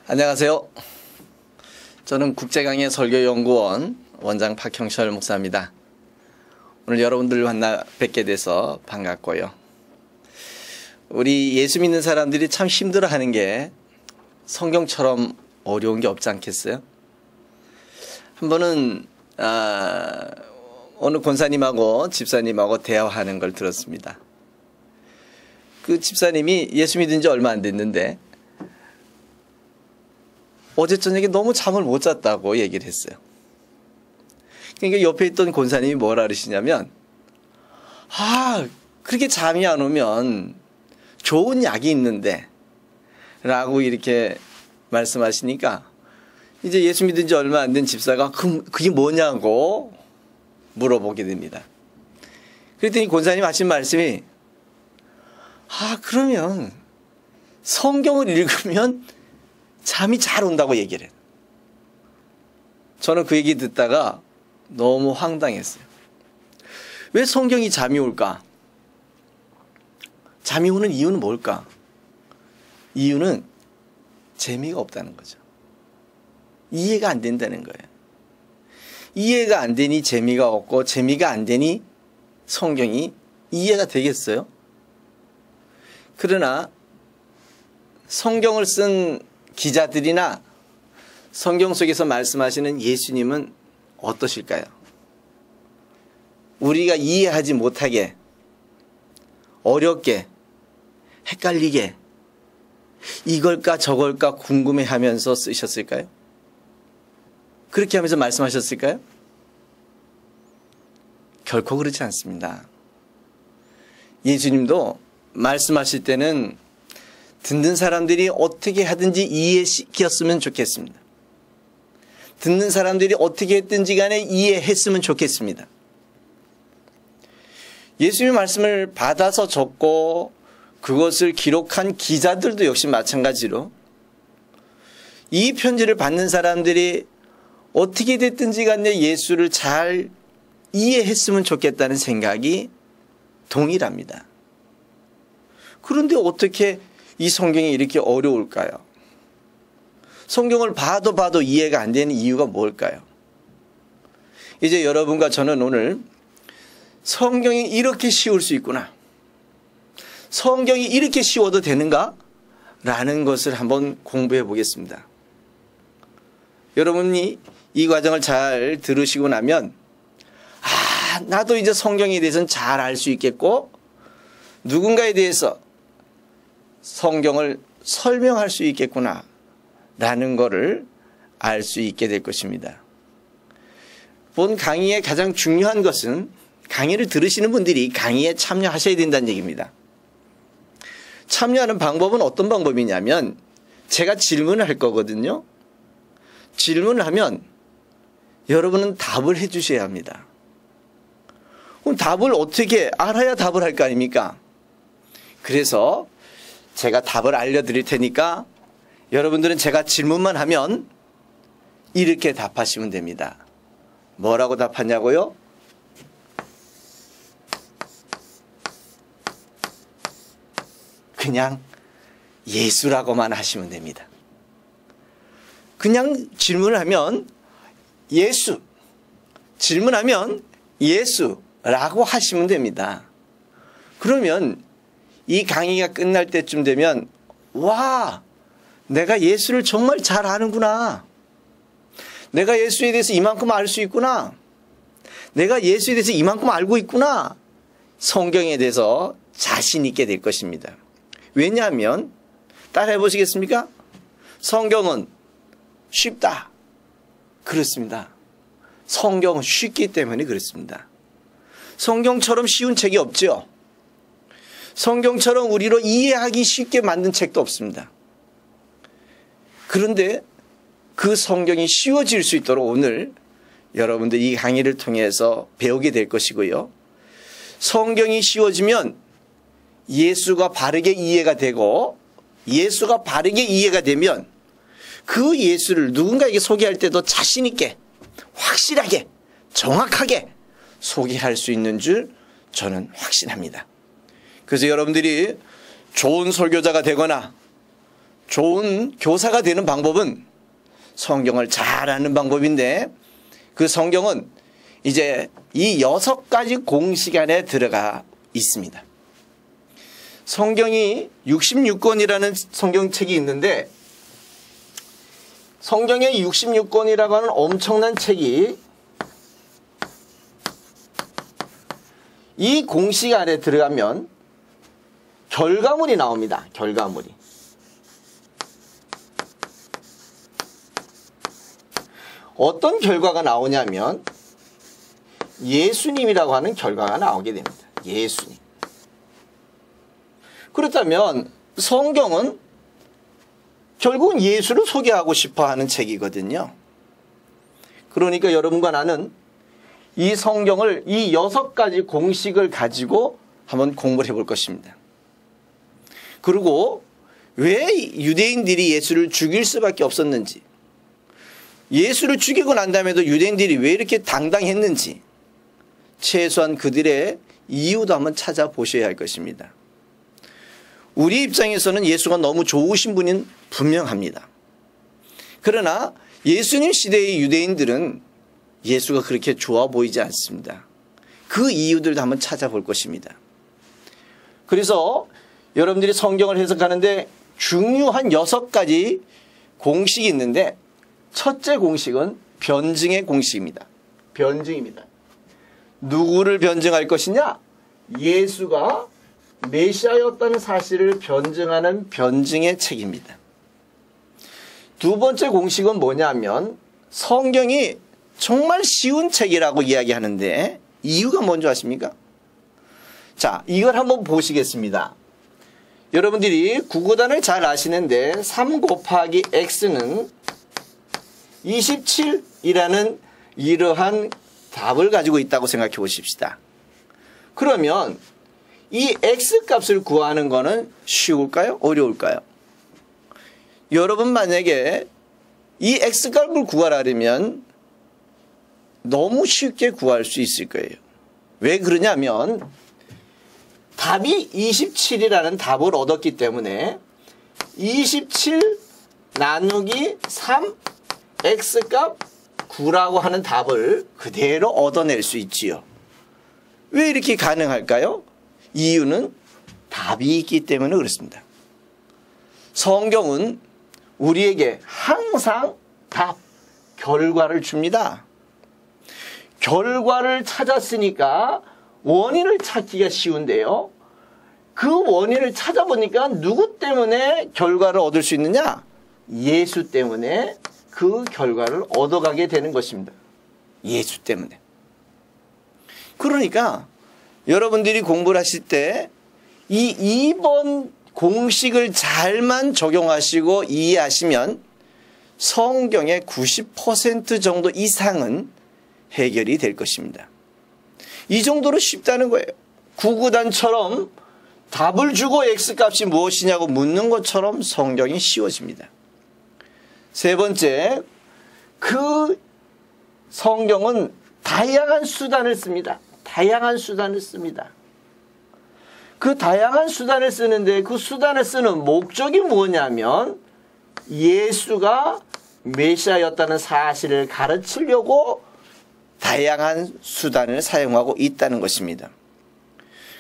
안녕하세요. 저는 국제강의 설교연구원 원장 박형철 목사입니다. 오늘 여러분들 만나 뵙게 돼서 반갑고요. 우리 예수 믿는 사람들이 참 힘들어하는 게 성경처럼 어려운 게 없지 않겠어요? 한 번은 어느 권사님하고 집사님하고 대화하는 걸 들었습니다. 그 집사님이 예수 믿은 지 얼마 안 됐는데 어제 저녁에 너무 잠을 못 잤다고 얘기를 했어요. 그러니까 옆에 있던 권사님이 뭐라 그러시냐면, 그렇게 잠이 안 오면 좋은 약이 있는데 라고 이렇게 말씀하시니까 이제 예수 믿은 지 얼마 안 된 집사가 그게 뭐냐고 물어보게 됩니다. 그랬더니 권사님 하신 말씀이 그러면 성경을 읽으면 잠이 잘 온다고 얘기를 해요. 저는 그 얘기 듣다가 너무 황당했어요. 왜 성경이 잠이 올까? 잠이 오는 이유는 뭘까? 이유는 재미가 없다는 거죠. 이해가 안 된다는 거예요. 이해가 안 되니 재미가 없고 재미가 안 되니 성경이 이해가 되겠어요? 그러나 성경을 쓴 기자들이나 성경 속에서 말씀하시는 예수님은 어떠실까요? 우리가 이해하지 못하게, 어렵게, 헷갈리게, 이걸까 저걸까 궁금해하면서 쓰셨을까요? 그렇게 하면서 말씀하셨을까요? 결코 그렇지 않습니다. 예수님도 말씀하실 때는 듣는 사람들이 어떻게 하든지 이해시켰으면 좋겠습니다. 듣는 사람들이 어떻게 했든지 간에 이해했으면 좋겠습니다. 예수님의 말씀을 받아서 적고 그것을 기록한 기자들도 역시 마찬가지로 이 편지를 받는 사람들이 어떻게 됐든지 간에 예수를 잘 이해했으면 좋겠다는 생각이 동일합니다. 그런데 어떻게 이 성경이 이렇게 어려울까요? 성경을 봐도 이해가 안 되는 이유가 뭘까요? 이제 여러분과 저는 오늘 성경이 이렇게 쉬울 수 있구나, 성경이 이렇게 쉬워도 되는가? 라는 것을 한번 공부해 보겠습니다. 여러분이 이 과정을 잘 들으시고 나면 나도 이제 성경에 대해서는 잘 알 수 있겠고 누군가에 대해서 성경을 설명할 수 있겠구나 라는 것을 알 수 있게 될 것입니다. 본 강의의 가장 중요한 것은 강의를 들으시는 분들이 강의에 참여하셔야 된다는 얘기입니다. 참여하는 방법은 어떤 방법이냐면 제가 질문을 할 거거든요. 질문을 하면 여러분은 답을 해 주셔야 합니다. 그럼 답을 어떻게 알아야 답을 할 거 아닙니까? 그래서 제가 답을 알려드릴 테니까 여러분들은 제가 질문만 하면 이렇게 답하시면 됩니다. 뭐라고 답하냐고요? 그냥 예수라고만 하시면 됩니다. 그냥 질문을 하면 예수, 질문하면 예수라고 하시면 됩니다. 그러면 이 강의가 끝날 때쯤 되면 내가 예수를 정말 잘 아는구나, 내가 예수에 대해서 이만큼 알 수 있구나, 내가 예수에 대해서 이만큼 알고 있구나, 성경에 대해서 자신 있게 될 것입니다. 왜냐하면 따라해 보시겠습니까? 성경은 쉽다. 그렇습니다. 성경은 쉽기 때문에 그렇습니다. 성경처럼 쉬운 책이 없죠. 성경처럼 우리로 이해하기 쉽게 만든 책도 없습니다. 그런데 그 성경이 쉬워질 수 있도록 오늘 여러분들 이 강의를 통해서 배우게 될 것이고요. 성경이 쉬워지면 예수가 바르게 이해가 되고, 예수가 바르게 이해가 되면 그 예수를 누군가에게 소개할 때도 자신 있게, 확실하게, 정확하게 소개할 수 있는 줄 저는 확신합니다. 그래서 여러분들이 좋은 설교자가 되거나 좋은 교사가 되는 방법은 성경을 잘 아는 방법인데, 그 성경은 이제 이 6가지 공식 안에 들어가 있습니다. 성경이 66권이라는 성경책이 있는데, 성경의 66권이라고 하는 엄청난 책이 이 공식 안에 들어가면 결과물이 나옵니다. 결과물이. 어떤 결과가 나오냐면 예수님이라고 하는 결과가 나오게 됩니다. 예수님. 그렇다면 성경은 결국은 예수를 소개하고 싶어 하는 책이거든요. 그러니까 여러분과 나는 이 성경을 이 6가지 공식을 가지고 한번 공부를 해볼 것입니다. 그리고 왜 유대인들이 예수를 죽일 수밖에 없었는지, 예수를 죽이고 난 다음에도 유대인들이 왜 이렇게 당당했는지, 최소한 그들의 이유도 한번 찾아보셔야 할 것입니다. 우리 입장에서는 예수가 너무 좋으신 분인 분명합니다. 그러나 예수님 시대의 유대인들은 예수가 그렇게 좋아 보이지 않습니다. 그 이유들도 한번 찾아볼 것입니다. 그래서 여러분들이 성경을 해석하는데 중요한 6가지 공식이 있는데, 첫째 공식은 변증의 공식입니다. 변증입니다. 누구를 변증할 것이냐? 예수가 메시아였다는 사실을 변증하는 변증의 책입니다. 두 번째 공식은 뭐냐면 성경이 정말 쉬운 책이라고 이야기하는데 이유가 뭔지 아십니까? 자, 이걸 한번 보시겠습니다. 여러분들이 구구단을 잘 아시는데 3 곱하기 x는 27이라는 이러한 답을 가지고 있다고 생각해 보십시다. 그러면 이 x값을 구하는 거는 쉬울까요? 어려울까요? 여러분 만약에 이 x값을 구하려면 너무 쉽게 구할 수 있을 거예요. 왜 그러냐면 답이 27이라는 답을 얻었기 때문에 27 나누기 3 x값 9라고 하는 답을 그대로 얻어낼 수 있지요. 왜 이렇게 가능할까요? 이유는 답이 있기 때문에 그렇습니다. 성경은 우리에게 항상 답, 결과를 줍니다. 결과를 찾았으니까 원인을 찾기가 쉬운데요. 그 원인을 찾아보니까 누구 때문에 결과를 얻을 수 있느냐? 예수 때문에 그 결과를 얻어가게 되는 것입니다. 예수 때문에. 그러니까 여러분들이 공부를 하실 때 이 2번 공식을 잘만 적용하시고 이해하시면 성경의 90% 정도 이상은 해결이 될 것입니다. 이 정도로 쉽다는 거예요. 구구단처럼 답을 주고 x값이 무엇이냐고 묻는 것처럼 성경이 쉬워집니다. 세 번째, 그 성경은 다양한 수단을 씁니다. 다양한 수단을 씁니다. 그 다양한 수단을 쓰는데 그 수단을 쓰는 목적이 뭐냐면 예수가 메시아였다는 사실을 가르치려고 다양한 수단을 사용하고 있다는 것입니다.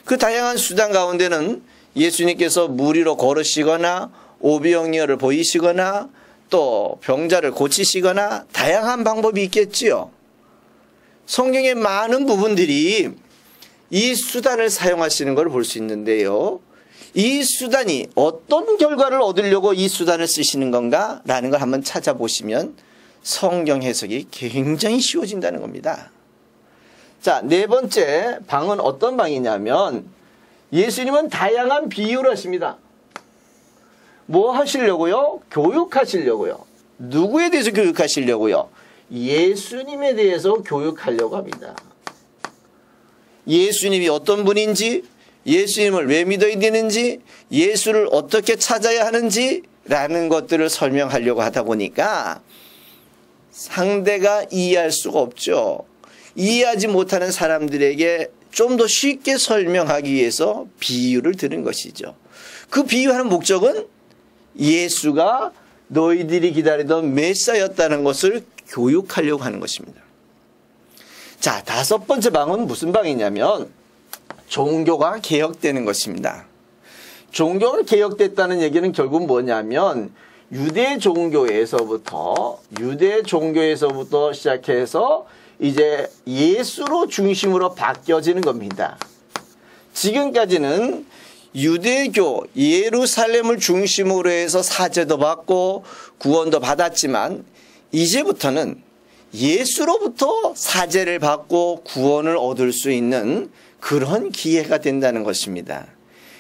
그 다양한 수단 가운데는 예수님께서 물 위로 걸으시거나 오병이어를 보이시거나 또 병자를 고치시거나 다양한 방법이 있겠지요. 성경의 많은 부분들이 이 수단을 사용하시는 걸 볼 수 있는데요. 이 수단이 어떤 결과를 얻으려고 이 수단을 쓰시는 건가? 라는 걸 한번 찾아보시면 성경 해석이 굉장히 쉬워진다는 겁니다. 자, 네 번째 방은 어떤 방이냐면 예수님은 다양한 비유를 하십니다. 뭐 하시려고요? 교육하시려고요. 누구에 대해서 교육하시려고요? 예수님에 대해서 교육하려고 합니다. 예수님이 어떤 분인지, 예수님을 왜 믿어야 되는지, 예수를 어떻게 찾아야 하는지 라는 것들을 설명하려고 하다 보니까 상대가 이해할 수가 없죠. 이해하지 못하는 사람들에게 좀 더 쉽게 설명하기 위해서 비유를 드는 것이죠. 그 비유하는 목적은 예수가 너희들이 기다리던 메시아였다는 것을 교육하려고 하는 것입니다. 자, 다섯 번째 방은 무슨 방이냐면 종교가 개혁되는 것입니다. 종교가 개혁됐다는 얘기는 결국 뭐냐면 유대 종교에서부터 시작해서 이제 예수로 중심으로 바뀌어지는 겁니다. 지금까지는 유대교 예루살렘을 중심으로 해서 사죄도 받고 구원도 받았지만 이제부터는 예수로부터 사죄를 받고 구원을 얻을 수 있는 그런 기회가 된다는 것입니다.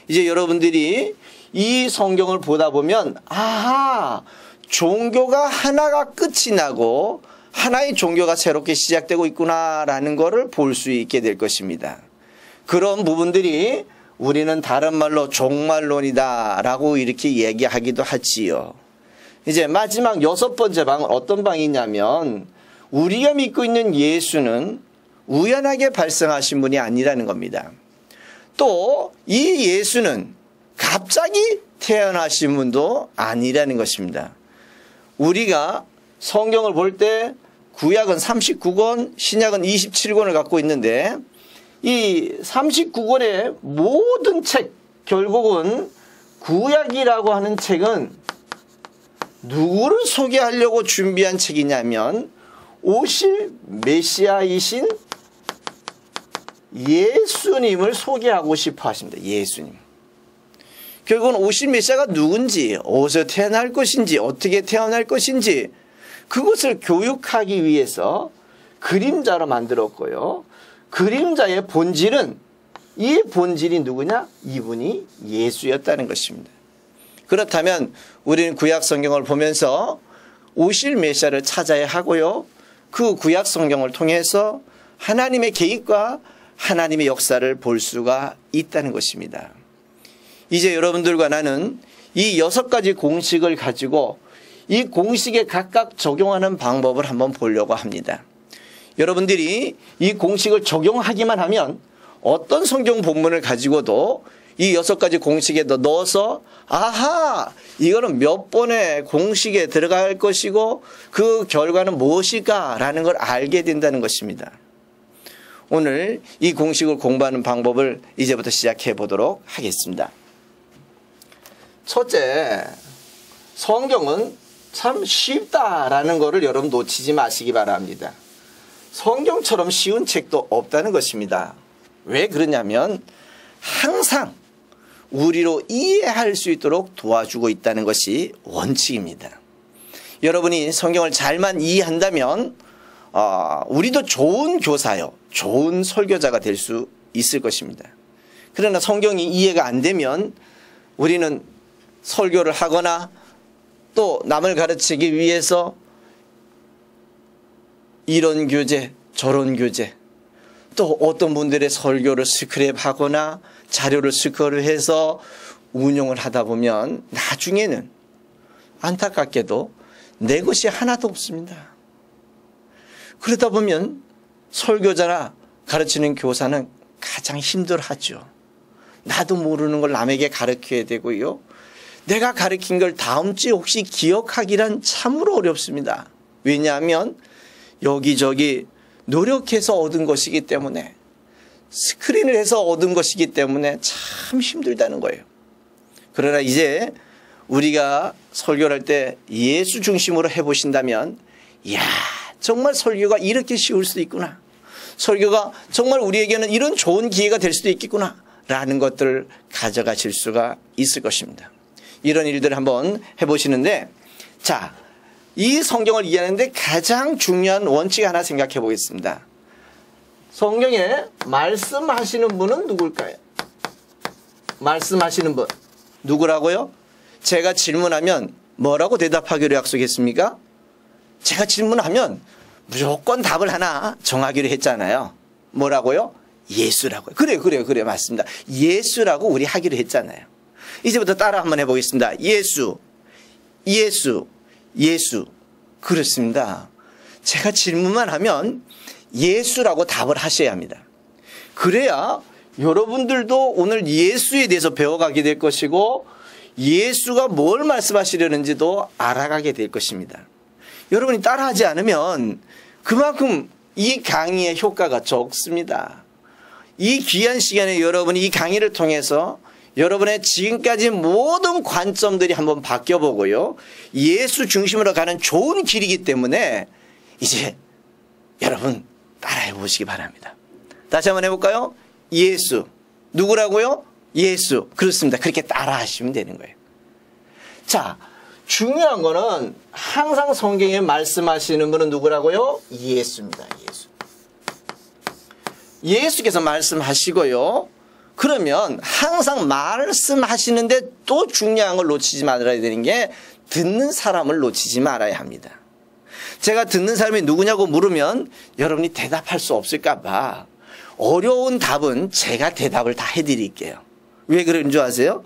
이제 여러분들이 이 성경을 보다 보면 아하, 종교가 하나가 끝이 나고 하나의 종교가 새롭게 시작되고 있구나라는 것을 볼 수 있게 될 것입니다. 그런 부분들이 우리는 다른 말로 종말론이다라고 이렇게 얘기하기도 하지요. 이제 마지막 여섯 번째 방은 어떤 방이냐면 우리가 믿고 있는 예수는 우연하게 발생하신 분이 아니라는 겁니다. 또 이 예수는 갑자기 태어나신 분도 아니라는 것입니다. 우리가 성경을 볼 때 구약은 39권, 신약은 27권을 갖고 있는데 이 39권의 모든 책, 결국은 구약이라고 하는 책은 누구를 소개하려고 준비한 책이냐면 오실 메시아이신 예수님을 소개하고 싶어 하십니다. 예수님. 결국은 오실 메시아가 누군지, 어디서 태어날 것인지, 어떻게 태어날 것인지 그것을 교육하기 위해서 그림자로 만들었고요. 그림자의 본질은 이 본질이 누구냐? 이분이 예수였다는 것입니다. 그렇다면 우리는 구약 성경을 보면서 오실 메시아를 찾아야 하고요. 그 구약 성경을 통해서 하나님의 계획과 하나님의 역사를 볼 수가 있다는 것입니다. 이제 여러분들과 나는 이 6가지 공식을 가지고 이 공식에 각각 적용하는 방법을 한번 보려고 합니다. 여러분들이 이 공식을 적용하기만 하면 어떤 성경 본문을 가지고도 이 6가지 공식에 넣어서 아하, 이거는 몇 번의 공식에 들어갈 것이고 그 결과는 무엇일까라는 걸 알게 된다는 것입니다. 오늘 이 공식을 공부하는 방법을 이제부터 시작해 보도록 하겠습니다. 첫째, 성경은 참 쉽다라는 것을 여러분 놓치지 마시기 바랍니다. 성경처럼 쉬운 책도 없다는 것입니다. 왜 그러냐면 항상 우리로 이해할 수 있도록 도와주고 있다는 것이 원칙입니다. 여러분이 성경을 잘만 이해한다면 우리도 좋은 교사요, 좋은 설교자가 될 수 있을 것입니다. 그러나 성경이 이해가 안 되면 우리는 설교를 하거나 또 남을 가르치기 위해서 이런 교재 저런 교재 또 어떤 분들의 설교를 스크랩하거나 자료를 스크랩해서 운용을 하다 보면 나중에는 안타깝게도 내 것이 하나도 없습니다. 그러다 보면 설교자나 가르치는 교사는 가장 힘들어하죠. 나도 모르는 걸 남에게 가르쳐야 되고요. 내가 가르친 걸 다음 주에 혹시 기억하기란 참으로 어렵습니다. 왜냐하면 여기저기 노력해서 얻은 것이기 때문에 스크린을 해서 얻은 것이기 때문에 참 힘들다는 거예요. 그러나 이제 우리가 설교를 할 때 예수 중심으로 해보신다면 이야, 정말 설교가 이렇게 쉬울 수도 있구나. 설교가 정말 우리에게는 이런 좋은 기회가 될 수도 있겠구나 라는 것들을 가져가실 수가 있을 것입니다. 이런 일들을 한번 해보시는데, 자, 이 성경을 이해하는데 가장 중요한 원칙 하나 생각해 보겠습니다. 성경에 말씀하시는 분은 누굴까요? 말씀하시는 분 누구라고요? 제가 질문하면 뭐라고 대답하기로 약속했습니까? 제가 질문하면 무조건 답을 하나 정하기로 했잖아요. 뭐라고요? 예수라고요. 그래 맞습니다. 예수라고 우리 하기로 했잖아요. 이제부터 따라 한번 해보겠습니다. 예수. 그렇습니다. 제가 질문만 하면 예수라고 답을 하셔야 합니다. 그래야 여러분들도 오늘 예수에 대해서 배워가게 될 것이고 예수가 뭘 말씀하시려는지도 알아가게 될 것입니다. 여러분이 따라하지 않으면 그만큼 이 강의의 효과가 적습니다. 이 귀한 시간에 여러분이 이 강의를 통해서 여러분의 지금까지 모든 관점들이 한번 바뀌어보고요. 예수 중심으로 가는 좋은 길이기 때문에 이제 여러분 따라해 보시기 바랍니다. 다시 한번 해볼까요? 예수. 누구라고요? 예수. 그렇습니다. 그렇게 따라하시면 되는 거예요. 자, 중요한 거는 항상 성경에 말씀하시는 분은 누구라고요? 예수입니다. 예수. 예수께서 말씀하시고요. 그러면 항상 말씀하시는데 또 중요한 걸 놓치지 말아야 되는 게 듣는 사람을 놓치지 말아야 합니다. 제가 듣는 사람이 누구냐고 물으면 여러분이 대답할 수 없을까 봐 어려운 답은 제가 대답을 다 해드릴게요. 왜 그런 줄 아세요?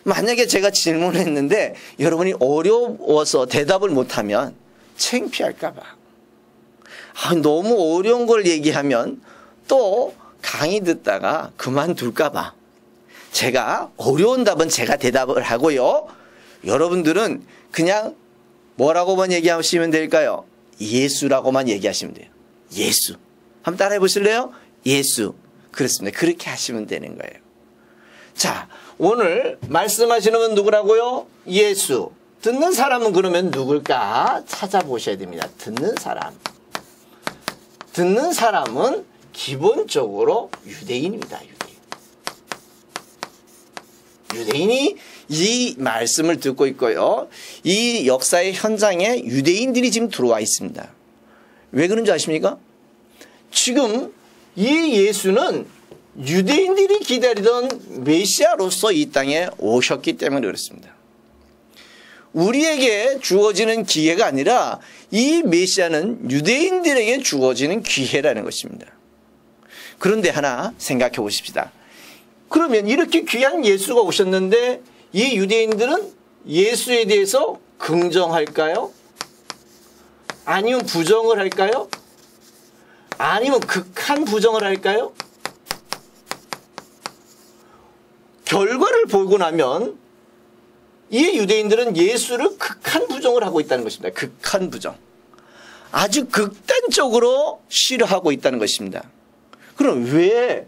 만약에 제가 질문을 했는데 여러분이 어려워서 대답을 못하면 창피할까 봐. 너무 어려운 걸 얘기하면 또 강의 듣다가 그만둘까 봐. 제가 어려운 답은 제가 대답을 하고요. 여러분들은 그냥 뭐라고만 얘기하시면 될까요? 예수라고만 얘기하시면 돼요. 예수. 한번 따라해 보실래요? 예수. 그렇습니다. 그렇게 하시면 되는 거예요. 자, 오늘 말씀하시는 분 누구라고요? 예수. 듣는 사람은 그러면 누굴까 찾아보셔야 됩니다. 듣는 사람. 듣는 사람은 기본적으로 유대인입니다. 유대인이 이 말씀을 듣고 있고요. 이 역사의 현장에 유대인들이 지금 들어와 있습니다. 왜 그런지 아십니까? 지금 이 예수는 유대인들이 기다리던 메시아로서 이 땅에 오셨기 때문에 그렇습니다. 우리에게 주어지는 기회가 아니라 이 메시아는 유대인들에게 주어지는 기회라는 것입니다. 그런데 하나 생각해 보십시다. 그러면 이렇게 귀한 예수가 오셨는데 이 유대인들은 예수에 대해서 긍정할까요? 아니면 부정을 할까요? 아니면 극한 부정을 할까요? 결과를 보고 나면 이 유대인들은 예수를 극한 부정을 하고 있다는 것입니다. 극한 부정. 아주 극단적으로 싫어하고 있다는 것입니다. 그럼 왜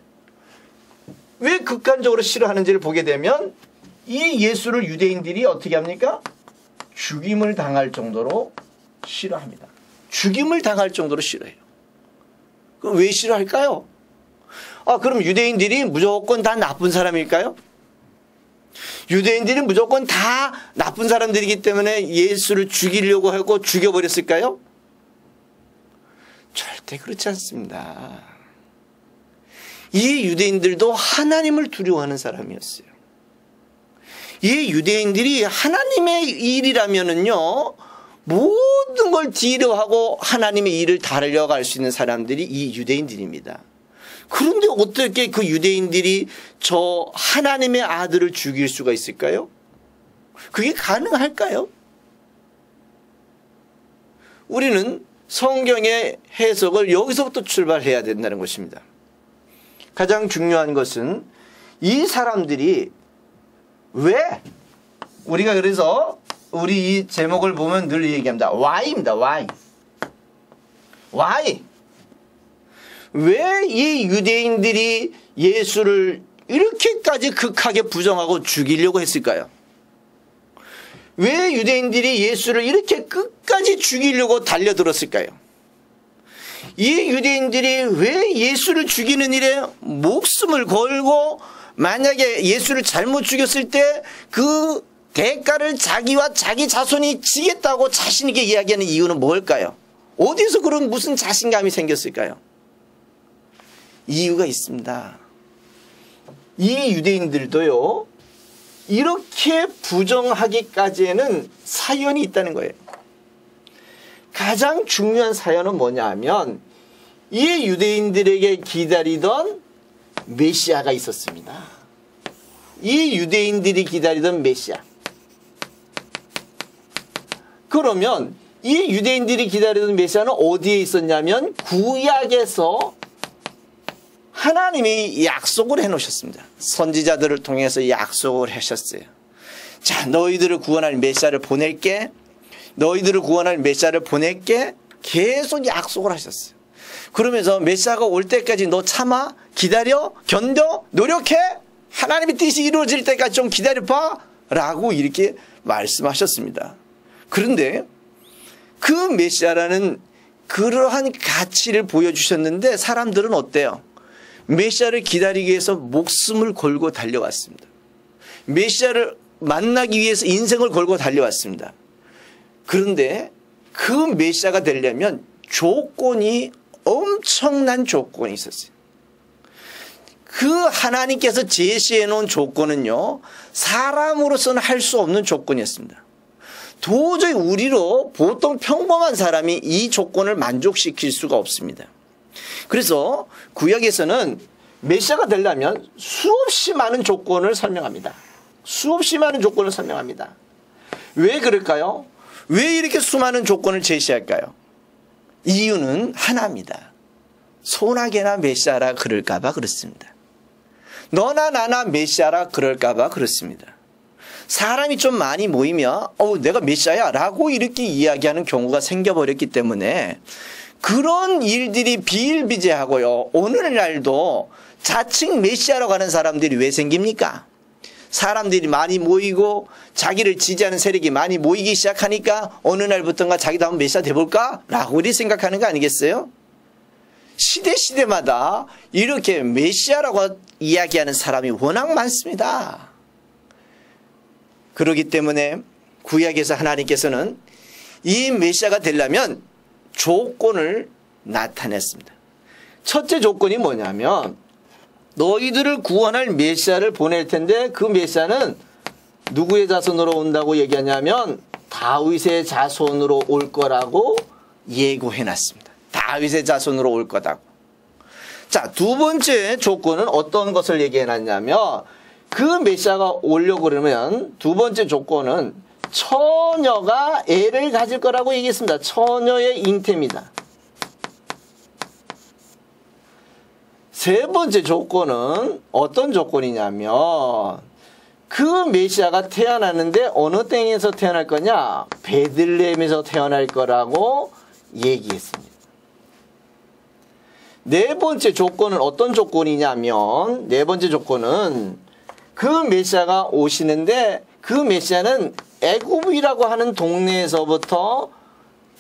극단적으로 싫어하는지를 보게 되면 이 예수를 유대인들이 어떻게 합니까? 죽임을 당할 정도로 싫어합니다. 죽임을 당할 정도로 싫어해요. 그럼 왜 싫어할까요? 그럼 유대인들이 무조건 다 나쁜 사람일까요? 유대인들이 무조건 다 나쁜 사람들이기 때문에 예수를 죽이려고 하고 죽여버렸을까요? 절대 그렇지 않습니다. 이 유대인들도 하나님을 두려워하는 사람이었어요. 이 유대인들이 하나님의 일이라면은요, 모든 걸 뒤로하고 하나님의 일을 달려갈 수 있는 사람들이 이 유대인들입니다. 그런데 어떻게 그 유대인들이 저 하나님의 아들을 죽일 수가 있을까요? 그게 가능할까요? 우리는 성경의 해석을 여기서부터 출발해야 된다는 것입니다. 가장 중요한 것은 이 사람들이 왜, 우리가 그래서 우리 이 제목을 보면 늘 얘기합니다. Why입니다. Why. Why? 왜 이 유대인들이 예수를 이렇게까지 극하게 부정하고 죽이려고 했을까요? 왜 유대인들이 예수를 이렇게 끝까지 죽이려고 달려들었을까요? 이 유대인들이 왜 예수를 죽이는 일에 목숨을 걸고 만약에 예수를 잘못 죽였을 때 그 대가를 자기와 자기 자손이 지겠다고 자신 있게 이야기하는 이유는 뭘까요? 어디서 그런 무슨 자신감이 생겼을까요? 이유가 있습니다. 이 유대인들도요, 이렇게 부정하기까지에는 사연이 있다는 거예요. 가장 중요한 사연은 뭐냐 하면 이 유대인들에게 기다리던 메시아가 있었습니다. 이 유대인들이 기다리던 메시아. 그러면 이 유대인들이 기다리던 메시아는 어디에 있었냐면 구약에서 하나님이 약속을 해놓으셨습니다. 선지자들을 통해서 약속을 하셨어요. 자, 너희들을 구원할 메시아를 보낼게. 너희들을 구원할 메시아를 보낼게. 계속 약속을 하셨어요. 그러면서 메시아가 올 때까지 너 참아, 기다려, 견뎌, 노력해. 하나님의 뜻이 이루어질 때까지 좀 기다려봐. 라고 이렇게 말씀하셨습니다. 그런데 그 메시아라는 그러한 가치를 보여주셨는데 사람들은 어때요? 메시아를 기다리기 위해서 목숨을 걸고 달려왔습니다. 메시아를 만나기 위해서 인생을 걸고 달려왔습니다. 그런데 그 메시아가 되려면 조건이 엄청난 조건이 있었어요. 그 하나님께서 제시해 놓은 조건은요, 사람으로서는 할 수 없는 조건이었습니다. 도저히 우리로 보통 평범한 사람이 이 조건을 만족시킬 수가 없습니다. 그래서 구약에서는 메시아가 되려면 수없이 많은 조건을 설명합니다. 수없이 많은 조건을 설명합니다. 왜 그럴까요? 왜 이렇게 수많은 조건을 제시할까요? 이유는 하나입니다. 소나게나 메시아라 그럴까 봐 그렇습니다. 너나 나나 메시아라 그럴까 봐 그렇습니다. 사람이 좀 많이 모이면 내가 메시아야 라고 이렇게 이야기하는 경우가 생겨버렸기 때문에 그런 일들이 비일비재하고요. 오늘날도 자칭 메시아라고 하는 사람들이 왜 생깁니까? 사람들이 많이 모이고 자기를 지지하는 세력이 많이 모이기 시작하니까 어느 날부터인가 자기도 한번 메시아 돼볼까? 라고 이렇게 생각하는 거 아니겠어요? 시대마다 이렇게 메시아라고 이야기하는 사람이 워낙 많습니다. 그렇기 때문에 구약에서 하나님께서는 이 메시아가 되려면 조건을 나타냈습니다. 첫째 조건이 뭐냐면 너희들을 구원할 메시아를 보낼 텐데 그 메시아는 누구의 자손으로 온다고 얘기하냐면 다윗의 자손으로 올 거라고 예고해놨습니다. 다윗의 자손으로 올 거다고. 자, 두 번째 조건은 어떤 것을 얘기해놨냐면 그 메시아가 오려고 그러면 두 번째 조건은 처녀가 애를 가질 거라고 얘기했습니다. 처녀의 잉태입니다. 세 번째 조건은 어떤 조건이냐면 그 메시아가 태어나는데 어느 땅에서 태어날 거냐? 베들레헴에서 태어날 거라고 얘기했습니다. 네 번째 조건은 어떤 조건이냐면 네 번째 조건은 그 메시아가 오시는데 그 메시아는 애굽이라고 하는 동네에서부터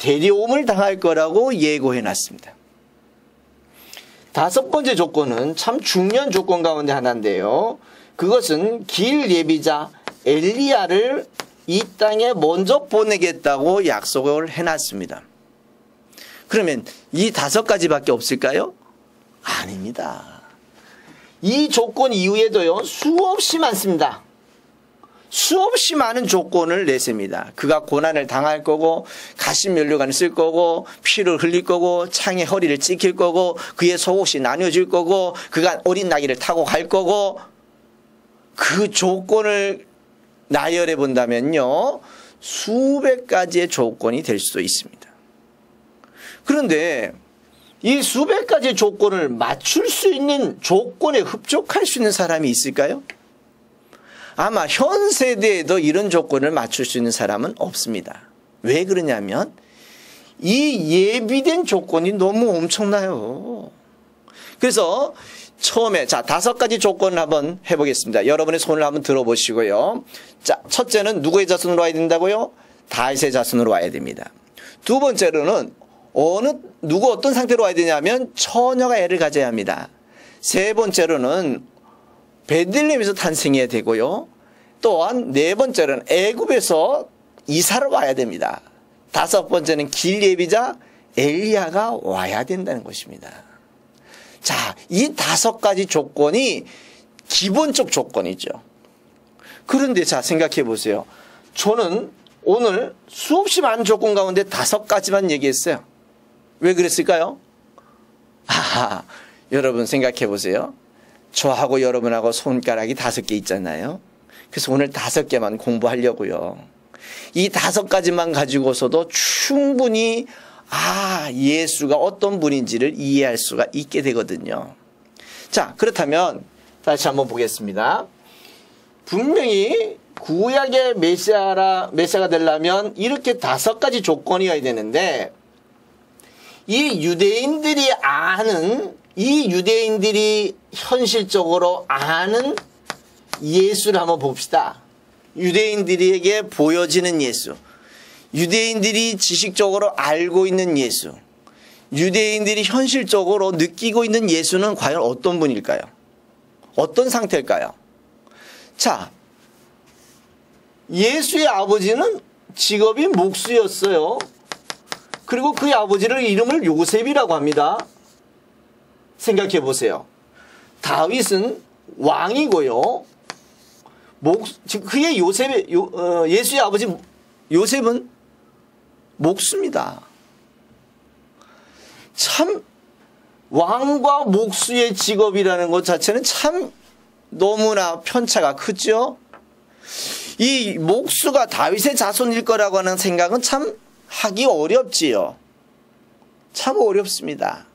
데려옴을 당할 거라고 예고해놨습니다. 다섯 번째 조건은 참 중요한 조건 가운데 하나인데요. 그것은 길 예비자 엘리야를 이 땅에 먼저 보내겠다고 약속을 해놨습니다. 그러면 이 다섯 가지밖에 없을까요? 아닙니다. 이 조건 이후에도요, 수없이 많습니다. 수없이 많은 조건을 내셉니다. 그가 고난을 당할 거고 가시면류관을 쓸 거고 피를 흘릴 거고 창에 허리를 찍힐 거고 그의 속옷이 나뉘어질 거고 그가 어린 나귀를 타고 갈 거고 그 조건을 나열해 본다면요, 수백 가지의 조건이 될 수도 있습니다. 그런데 이 수백 가지의 조건을 맞출 수 있는 조건에 흡족할 수 있는 사람이 있을까요? 아마 현 세대에도 이런 조건을 맞출 수 있는 사람은 없습니다. 왜 그러냐면 이 예비된 조건이 너무 엄청나요. 그래서 처음에 다섯 가지 조건을 한번 해보겠습니다. 여러분의 손을 한번 들어보시고요. 자, 첫째는 누구의 자손으로 와야 된다고요? 다윗의 자손으로 와야 됩니다. 두 번째로는 누구 어떤 상태로 와야 되냐면 처녀가 애를 가져야 합니다. 세 번째로는 베들레헴에서 탄생해야 되고요. 또한 네 번째는 애굽에서 이사를 와야 됩니다. 다섯 번째는 길 예비자 엘리야가 와야 된다는 것입니다. 자, 이 다섯 가지 조건이 기본적 조건이죠. 그런데 자, 생각해 보세요. 저는 오늘 수없이 많은 조건 가운데 다섯 가지만 얘기했어요. 왜 그랬을까요? 여러분 생각해 보세요. 저하고 여러분하고 손가락이 5개 있잖아요. 그래서 오늘 5개만 공부하려고요. 이 5가지만 가지고서도 충분히 예수가 어떤 분인지를 이해할 수가 있게 되거든요. 자, 그렇다면 다시 한번 보겠습니다. 분명히 구약의 메시아가 되려면 이렇게 5가지 조건이어야 되는데, 이 유대인들이 현실적으로 아는 예수를 한번 봅시다. 유대인들에게 보여지는 예수, 유대인들이 지식적으로 알고 있는 예수, 유대인들이 현실적으로 느끼고 있는 예수는 과연 어떤 분일까요? 어떤 상태일까요? 자, 예수의 아버지는 직업이 목수였어요. 그리고 그의 아버지를 이름을 요셉이라고 합니다. 생각해 보세요. 다윗은 왕이고요. 그의 예수의 아버지 요셉은 목수입니다. 참 왕과 목수의 직업이라는 것 자체는 참 너무나 편차가 크죠. 이 목수가 다윗의 자손일 거라고 하는 생각은 참 하기 어렵지요. 참 어렵습니다.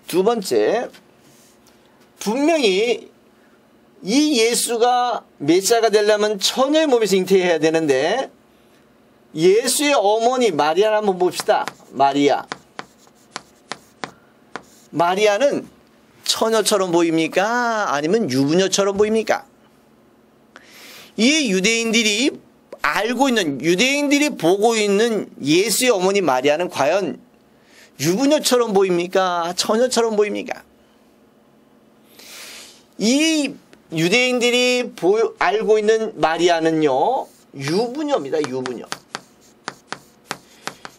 두 번째, 분명히 이 예수가 메시아가 되려면 처녀의 몸에서 잉태해야 되는데, 예수의 어머니 마리아를 한번 봅시다. 마리아는 처녀처럼 보입니까? 아니면 유부녀처럼 보입니까? 이 유대인들이 보고 있는 예수의 어머니 마리아는 과연 유부녀처럼 보입니까? 처녀처럼 보입니까? 이 유대인들이 알고 있는 마리아는요, 유부녀입니다.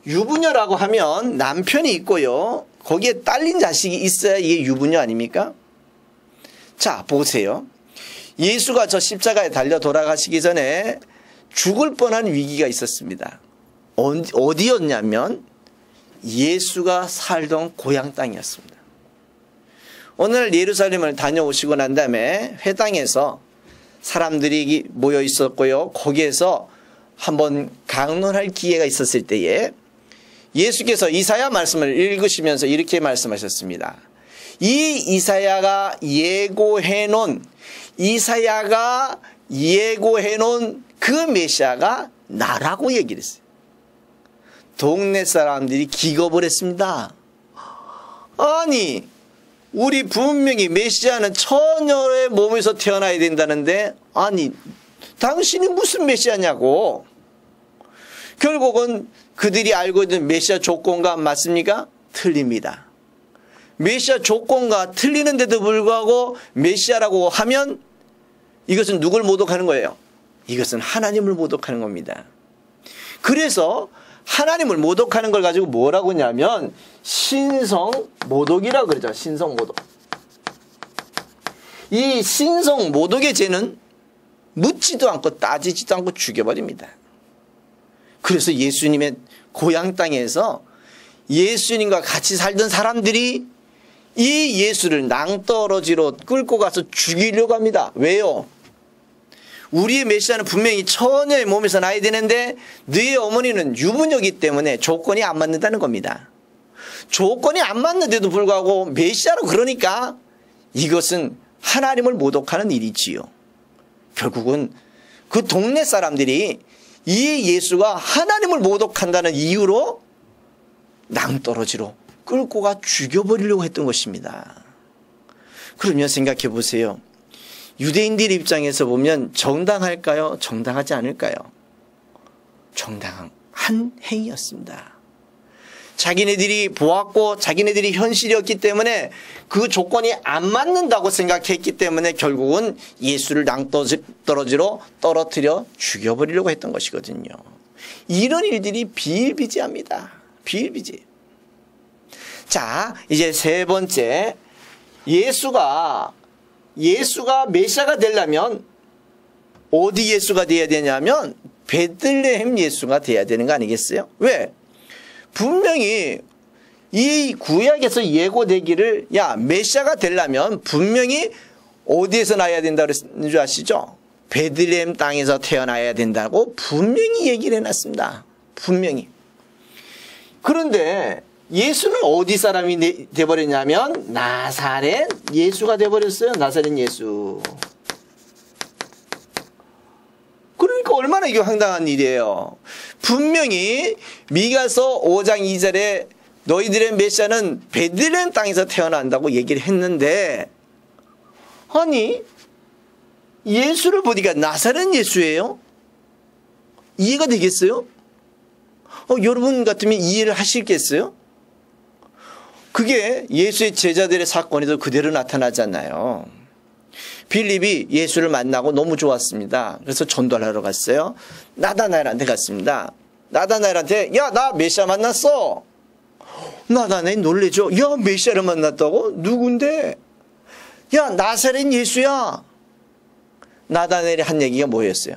유부녀라고 하면 남편이 있고요, 거기에 딸린 자식이 있어야 이게 유부녀 아닙니까? 자, 보세요. 예수가 저 십자가에 달려 돌아가시기 전에 죽을 뻔한 위기가 있었습니다. 어디였냐면 예수가 살던 고향 땅이었습니다. 오늘 예루살렘을 다녀오시고 난 다음에 회당에서 사람들이 모여 있었고요. 거기에서 한번 강론할 기회가 있었을 때에 예수께서 이사야 말씀을 읽으시면서 이렇게 말씀하셨습니다. 이 이사야가 예고해놓은 그 메시아가 나라고 얘기를 했어요. 동네 사람들이 기겁을 했습니다. 아니, 우리 분명히 메시아는 처녀의 몸에서 태어나야 된다는데, 아니, 당신이 무슨 메시아냐고. 결국은 그들이 알고 있는 메시아 조건과 맞습니까? 틀립니다. 메시아 조건과 틀리는데도 불구하고 메시아라고 하면 이것은 누굴 모독하는 거예요? 이것은 하나님을 모독하는 겁니다. 그래서 하나님을 모독하는 걸 가지고 뭐라고 하냐면 신성모독이라고 그러죠. 신성모독. 이 신성모독의 죄는 묻지도 않고 따지지도 않고 죽여버립니다. 그래서 예수님의 고향 땅에서 예수님과 같이 살던 사람들이 이 예수를 낭떠러지로 끌고 가서 죽이려고 합니다. 왜요? 우리의 메시아는 분명히 처녀의 몸에서 나야 되는데 너의 어머니는 유부녀이기 때문에 조건이 안 맞는다는 겁니다. 조건이 안 맞는데도 불구하고 메시아로 그러니까 이것은 하나님을 모독하는 일이지요. 결국은 그 동네 사람들이 이 예수가 하나님을 모독한다는 이유로 낭떠러지로 끌고 가 죽여버리려고 했던 것입니다. 그러면 생각해 보세요. 유대인들 입장에서 보면 정당할까요? 정당하지 않을까요? 정당한 행위였습니다. 자기네들이 보았고 자기네들이 현실이었기 때문에 그 조건이 안 맞는다고 생각했기 때문에 결국은 예수를 낭떠러지로 떨어뜨려 죽여버리려고 했던 것이거든요. 이런 일들이 비일비재합니다. 비일비재. 자, 이제 세 번째, 예수가 메시아가 되려면 어디 예수가 돼야 되냐면 베들레헴 예수가 돼야 되는 거 아니겠어요? 왜? 분명히 이 구약에서 예고되기를 메시아가 되려면 분명히 어디에서 나야 된다고 그랬는 줄 아시죠? 베들레헴 땅에서 태어나야 된다고 분명히 얘기를 해놨습니다. 분명히. 그런데 예수는 어디 사람이 돼버렸냐면 나사렛 예수가 돼버렸어요. 나사렛 예수. 그러니까 얼마나 이게 황당한 일이에요. 분명히 미가서 5장 2절에 너희들의 메시아는 베들레헴 땅에서 태어난다고 얘기를 했는데, 아니 예수를 보니까 나사렛 예수예요? 이해가 되겠어요? 여러분 같으면 이해를 하시겠어요? 그게 예수의 제자들의 사건에도 그대로 나타나잖아요. 빌립이 예수를 만나고 너무 좋았습니다. 그래서 전도를 하러 갔어요. 나다나엘한테 갔습니다. 나다나엘한테 야, 나 메시아 만났어. 나다나엘 놀래죠. 야, 메시아를 만났다고? 누군데? 야, 나사렛 예수야. 나다나엘이 한 얘기가 뭐였어요?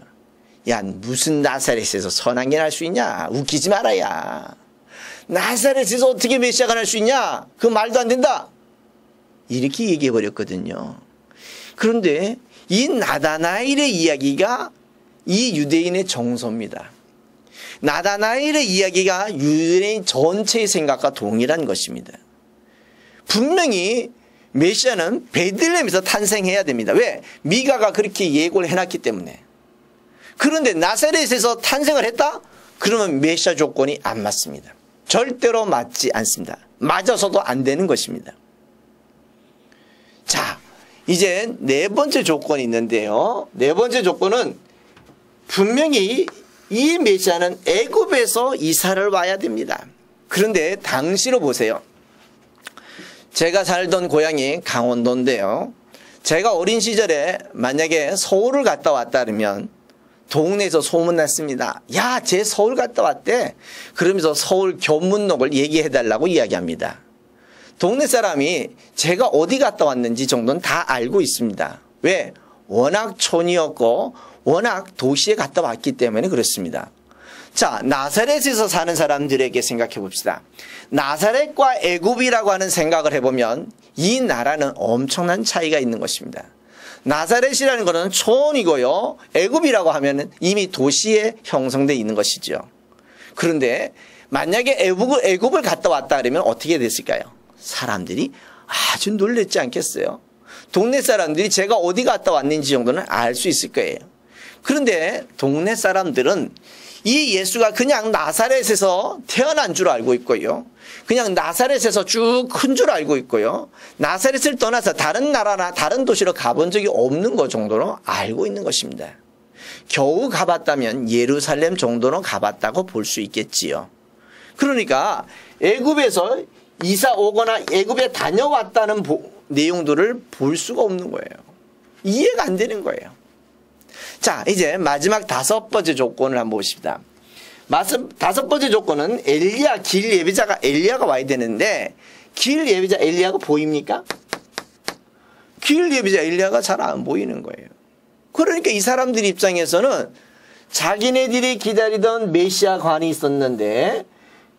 야, 무슨 나사렛에서 선한 게 날 수 있냐? 웃기지 말아야. 나사렛에서 어떻게 메시아가 날 수 있냐? 그 말도 안 된다. 이렇게 얘기해 버렸거든요. 그런데 이 나다나엘의 이야기가 이 유대인의 정서입니다. 나다나엘의 이야기가 유대인 전체의 생각과 동일한 것입니다. 분명히 메시아는 베들레헴에서 탄생해야 됩니다. 왜? 미가가 그렇게 예고를 해놨기 때문에. 그런데 나사렛에서 탄생을 했다? 그러면 메시아 조건이 안 맞습니다. 절대로 맞지 않습니다. 맞아서도 안 되는 것입니다. 자, 이제 네 번째 조건이 있는데요. 네 번째 조건은 분명히 이 메시아는 애굽에서 이사를 와야 됩니다. 그런데 당시로 보세요. 제가 살던 고향이 강원도인데요. 제가 어린 시절에 만약에 서울을 갔다 왔다 그러면 동네에서 소문났습니다. 야, 쟤 서울 갔다 왔대. 그러면서 서울 교문록을 얘기해달라고 이야기합니다. 동네 사람이 제가 어디 갔다 왔는지 정도는 다 알고 있습니다. 왜? 워낙 촌이었고 워낙 도시에 갔다 왔기 때문에 그렇습니다. 자, 나사렛에서 사는 사람들에게 생각해 봅시다. 나사렛과 애굽이라고 하는 생각을 해보면 이 나라는 엄청난 차이가 있는 것입니다. 나사렛이라는 것은 촌이고요. 애굽이라고 하면 이미 도시에 형성되어 있는 것이죠. 그런데 만약에 애굽을 갔다 왔다 그러면 어떻게 됐을까요? 사람들이 아주 놀랬지 않겠어요? 동네 사람들이 제가 어디 갔다 왔는지 정도는 알 수 있을 거예요. 그런데 동네 사람들은 이 예수가 그냥 나사렛에서 태어난 줄 알고 있고요. 그냥 나사렛에서 쭉 큰 줄 알고 있고요. 나사렛을 떠나서 다른 나라나 다른 도시로 가본 적이 없는 것 정도로 알고 있는 것입니다. 겨우 가봤다면 예루살렘 정도는 가봤다고 볼 수 있겠지요. 그러니까 애굽에서 이사 오거나 애굽에 다녀왔다는 내용들을 볼 수가 없는 거예요. 이해가 안 되는 거예요. 자, 이제 마지막 다섯 번째 조건을 한번 보십시다. 다섯 번째 조건은 길 예비자가 엘리야가 와야 되는데 길 예비자 엘리야가 보입니까? 길 예비자 엘리야가 잘 안 보이는 거예요. 그러니까 이 사람들 입장에서는 자기네들이 기다리던 메시아 관이 있었는데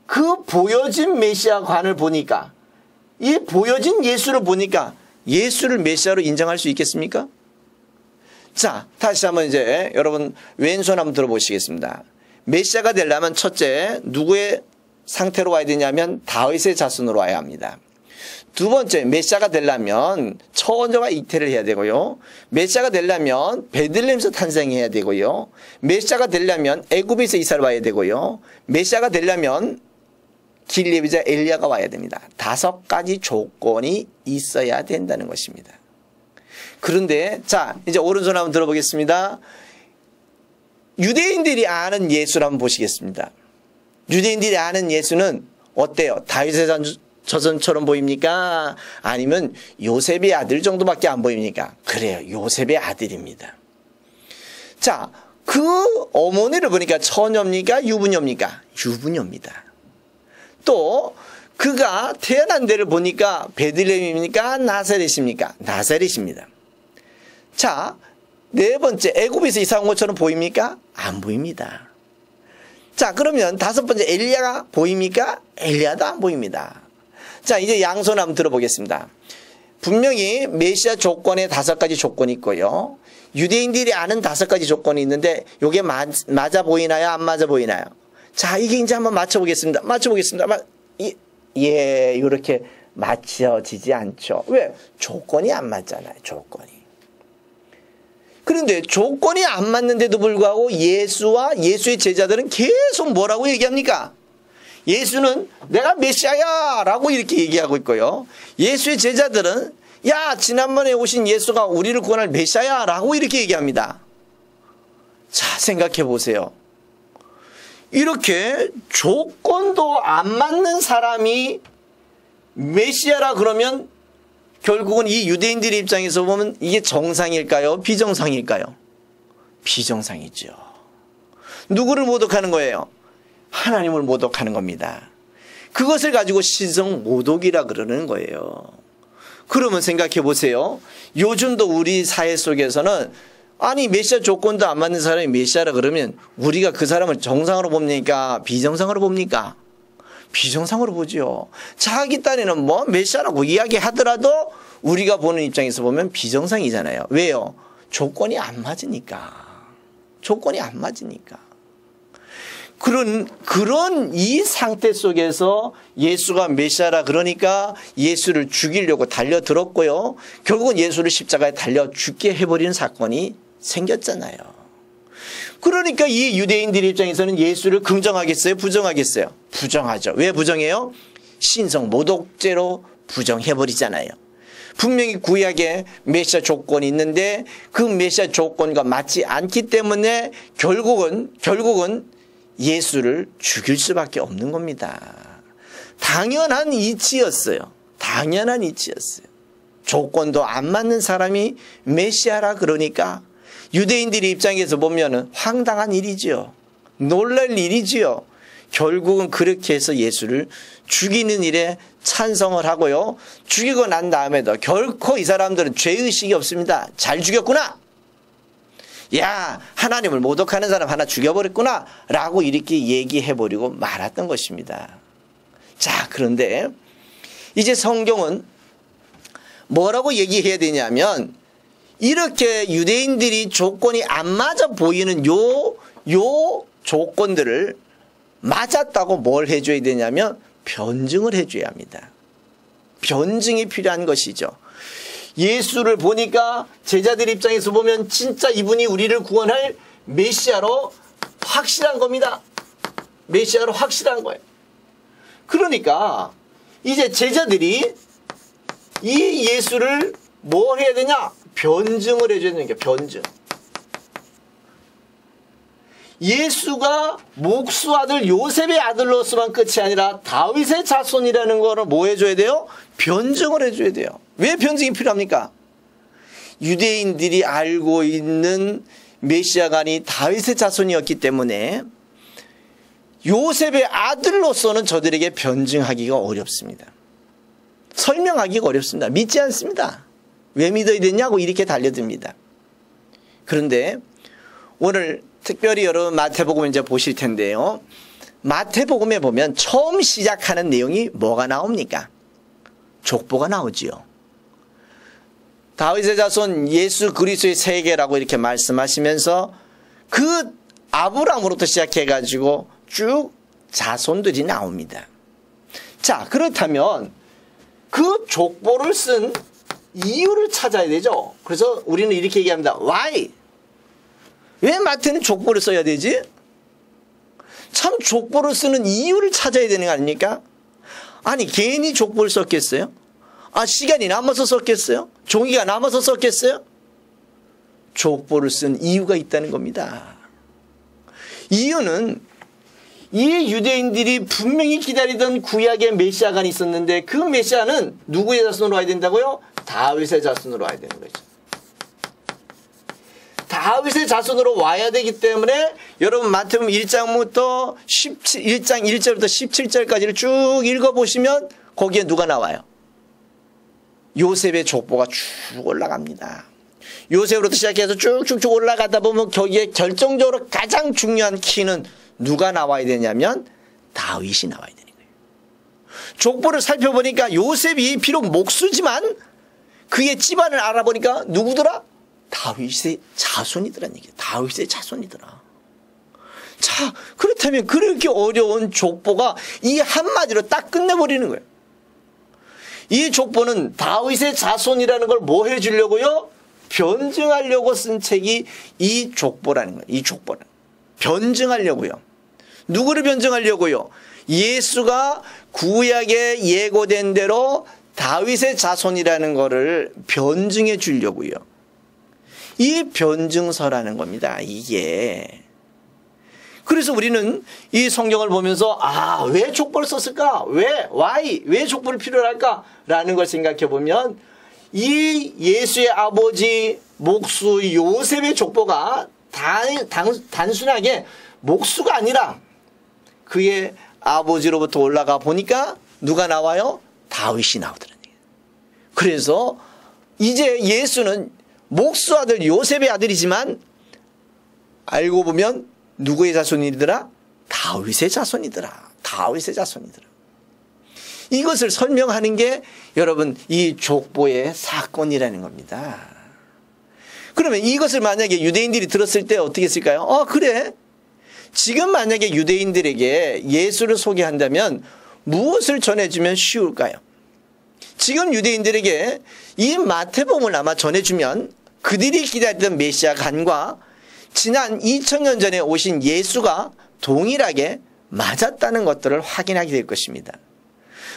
그 보여진 메시아 관을 보니까 이 보여진 예수를 보니까 예수를 메시아로 인정할 수 있겠습니까? 자, 다시 한번 이제 여러분 왼손 한번 들어보시겠습니다. 메시아가 되려면 첫째 누구의 상태로 와야 되냐면 다윗의 자손으로 와야 합니다. 두 번째 메시아가 되려면 처녀가 잉태를 해야 되고요. 메시아가 되려면 베들레헴에서 탄생해야 되고요. 메시아가 되려면 애굽에서 이사를 와야 되고요. 메시아가 되려면 길 예비자 엘리야가 와야 됩니다. 5가지 조건이 있어야 된다는 것입니다. 그런데 자, 이제 오른손 한번 들어보겠습니다. 유대인들이 아는 예수를 한번 보시겠습니다. 유대인들이 아는 예수는 어때요? 다윗의 자손처럼 보입니까? 아니면 요셉의 아들 정도밖에 안 보입니까? 그래요. 요셉의 아들입니다. 자, 그 어머니를 보니까 처녀입니까? 유부녀입니까? 유부녀입니다. 또 그가 태어난 데를 보니까 베들레헴입니까? 나사렛입니까? 나사렛입니다. 자, 네 번째 애굽에서 이사 온 것처럼 보입니까? 안 보입니다. 자, 그러면 다섯 번째 엘리야가 보입니까? 엘리야도 안 보입니다. 자, 이제 양손 한번 들어보겠습니다. 분명히 메시아 조건에 5가지 조건이 있고요. 유대인들이 아는 5가지 조건이 있는데 이게 맞아 보이나요? 안 맞아 보이나요? 자, 이게 이제 한번 맞춰보겠습니다. 예, 이렇게 맞춰지지 않죠. 왜? 조건이 안 맞잖아요. 조건이. 그런데 조건이 안 맞는데도 불구하고 예수와 예수의 제자들은 계속 뭐라고 얘기합니까? 예수는 내가 메시아야 라고 이렇게 얘기하고 있고요. 예수의 제자들은 야, 지난번에 오신 예수가 우리를 구원할 메시아야 라고 이렇게 얘기합니다. 자, 생각해 보세요. 이렇게 조건도 안 맞는 사람이 메시아라 그러면 결국은 이 유대인들의 입장에서 보면 이게 정상일까요? 비정상일까요? 비정상이죠. 누구를 모독하는 거예요? 하나님을 모독하는 겁니다. 그것을 가지고 신성 모독이라 그러는 거예요. 그러면 생각해 보세요. 요즘도 우리 사회 속에서는 아니 메시아 조건도 안 맞는 사람이 메시아라 그러면 우리가 그 사람을 정상으로 봅니까? 비정상으로 봅니까? 비정상으로 보죠. 자기 딴에는 뭐 메시아라고 이야기하더라도 우리가 보는 입장에서 보면 비정상이잖아요. 왜요? 조건이 안 맞으니까. 조건이 안 맞으니까. 그런 이 상태 속에서 예수가 메시아라 그러니까 예수를 죽이려고 달려들었고요. 결국은 예수를 십자가에 달려 죽게 해버리는 사건이 생겼잖아요. 그러니까 이 유대인들 입장에서는 예수를 긍정하겠어요? 부정하겠어요? 부정하죠. 왜 부정해요? 신성 모독죄로 부정해버리잖아요. 분명히 구약에 메시아 조건이 있는데 그 메시아 조건과 맞지 않기 때문에 결국은 예수를 죽일 수밖에 없는 겁니다. 당연한 이치였어요. 당연한 이치였어요. 조건도 안 맞는 사람이 메시아라 그러니까 유대인들의 입장에서 보면 황당한 일이지요. 놀랄 일이지요. 결국은 그렇게 해서 예수를 죽이는 일에 찬성을 하고요. 죽이고 난 다음에도 결코 이 사람들은 죄의식이 없습니다. 잘 죽였구나. 야, 하나님을 모독하는 사람 하나 죽여버렸구나 라고 이렇게 얘기해버리고 말았던 것입니다. 자, 그런데 이제 성경은 뭐라고 얘기해야 되냐면 이렇게 유대인들이 조건이 안 맞아 보이는 요 조건들을 맞았다고 뭘 해줘야 되냐면 변증을 해줘야 합니다. 변증이 필요한 것이죠. 예수를 보니까 제자들 입장에서 보면 진짜 이분이 우리를 구원할 메시아로 확실한 겁니다. 메시아로 확실한 거예요. 그러니까 이제 제자들이 이 예수를 뭘 해야 되냐? 변증을 해줘야 되는 게 변증. 예수가 목수 아들 요셉의 아들로서만 끝이 아니라 다윗의 자손이라는 거를 뭐 해줘야 돼요? 변증을 해줘야 돼요. 왜 변증이 필요합니까? 유대인들이 알고 있는 메시아가 아닌 다윗의 자손이었기 때문에 요셉의 아들로서는 저들에게 변증하기가 어렵습니다. 설명하기가 어렵습니다. 믿지 않습니다. 왜 믿어야 되냐고 이렇게 달려듭니다. 그런데 오늘 특별히 여러분 마태복음 이제 보실 텐데요. 마태복음에 보면 처음 시작하는 내용이 뭐가 나옵니까? 족보가 나오지요. 다윗의 자손 예수 그리스도의 세계라고 이렇게 말씀하시면서 그 아브라함으로부터 시작해가지고 쭉 자손들이 나옵니다. 자, 그렇다면 그 족보를 쓴 이유를 찾아야 되죠. 그래서 우리는 이렇게 얘기합니다. Why? 왜 마태는 족보를 써야 되지? 참 족보를 쓰는 이유를 찾아야 되는 거 아닙니까? 아니 괜히 족보를 썼겠어요? 아 시간이 남아서 썼겠어요? 종이가 남아서 썼겠어요? 족보를 쓴 이유가 있다는 겁니다. 이유는 이 유대인들이 분명히 기다리던 구약의 메시아가 있었는데 그 메시아는 누구의 자손으로 와야 된다고요? 다윗의 자손으로 와야 되는 거죠. 다윗의 자손으로 와야 되기 때문에 여러분 마태복음 1장부터 1장 1절부터 17절까지를 쭉 읽어보시면 거기에 누가 나와요? 요셉의 족보가 쭉 올라갑니다. 요셉으로부터 시작해서 쭉쭉쭉 올라가다 보면 거기에 결정적으로 가장 중요한 키는 누가 나와야 되냐면 다윗이 나와야 되는 거예요. 족보를 살펴보니까 요셉이 비록 목수지만 그의 집안을 알아보니까 누구더라? 다윗의 자손이더라는 얘기예요. 다윗의 자손이더라. 자, 그렇다면 그렇게 어려운 족보가 이 한마디로 딱 끝내버리는 거예요. 이 족보는 다윗의 자손이라는 걸 뭐 해주려고요? 변증하려고 쓴 책이 이 족보라는 거예요. 이 족보는. 변증하려고요. 누구를 변증하려고요? 예수가 구약에 예고된 대로 다윗의 자손이라는 것을 변증해 주려고요. 이 변증서라는 겁니다. 이게. 그래서 우리는 이 성경을 보면서 왜 족보를 썼을까? 왜 족보를 필요로 할까? 라는 걸 생각해 보면 이 예수의 아버지 목수 요셉의 족보가 단순하게 목수가 아니라 그의 아버지로부터 올라가 보니까 누가 나와요? 다윗이 나오더라고요. 그래서 이제 예수는 목수 아들 요셉의 아들이지만 알고 보면 누구의 자손이더라? 다윗의 자손이더라. 다윗의 자손이더라. 이것을 설명하는 게 여러분 이 족보의 사건이라는 겁니다. 그러면 이것을 만약에 유대인들이 들었을 때 어떻게 했을까요? 그래. 지금 만약에 유대인들에게 예수를 소개한다면 무엇을 전해주면 쉬울까요? 지금 유대인들에게 이 마태복음을 아마 전해주면 그들이 기다리던 메시아 간과 지난 2000년 전에 오신 예수가 동일하게 맞았다는 것들을 확인하게 될 것입니다.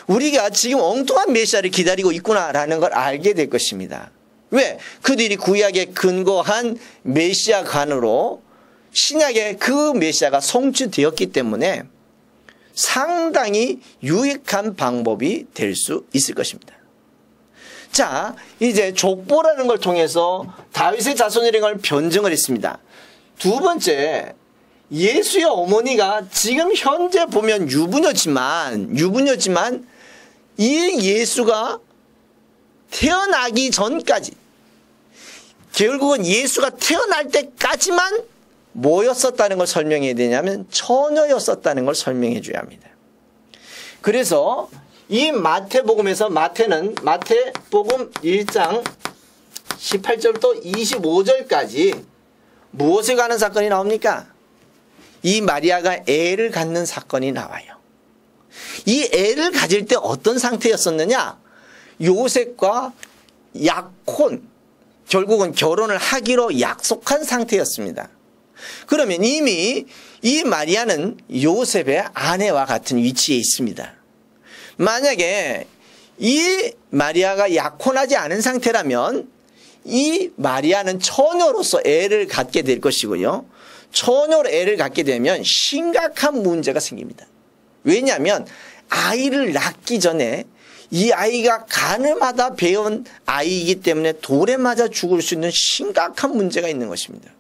우리가 지금 엉뚱한 메시아를 기다리고 있구나라는 걸 알게 될 것입니다. 왜? 그들이 구약에 근거한 메시아 관으로 신약에 그 메시아가 성취되었기 때문에 상당히 유익한 방법이 될 수 있을 것입니다. 자, 이제 족보라는 걸 통해서 다윗의 자손이라는 걸 변증을 했습니다. 두 번째, 예수의 어머니가 지금 현재 보면 유부녀지만 이 예수가 태어나기 전까지 결국은 예수가 태어날 때까지만 뭐였었다는 걸 설명해야 되냐면 처녀였었다는 걸 설명해 줘야 합니다. 그래서 이 마태복음에서 마태복음 1장 18절부터 25절까지 무엇을 가는 사건이 나옵니까? 이 마리아가 애를 갖는 사건이 나와요. 이 애를 가질 때 어떤 상태였었느냐? 요셉과 약혼, 결국은 결혼을 하기로 약속한 상태였습니다. 그러면 이미 이 마리아는 요셉의 아내와 같은 위치에 있습니다. 만약에 이 마리아가 약혼하지 않은 상태라면 이 마리아는 처녀로서 애를 갖게 될 것이고요. 처녀로 애를 갖게 되면 심각한 문제가 생깁니다. 왜냐하면 아이를 낳기 전에 이 아이가 가늠하다 배운 아이이기 때문에 돌에 맞아 죽을 수 있는 심각한 문제가 있는 것입니다.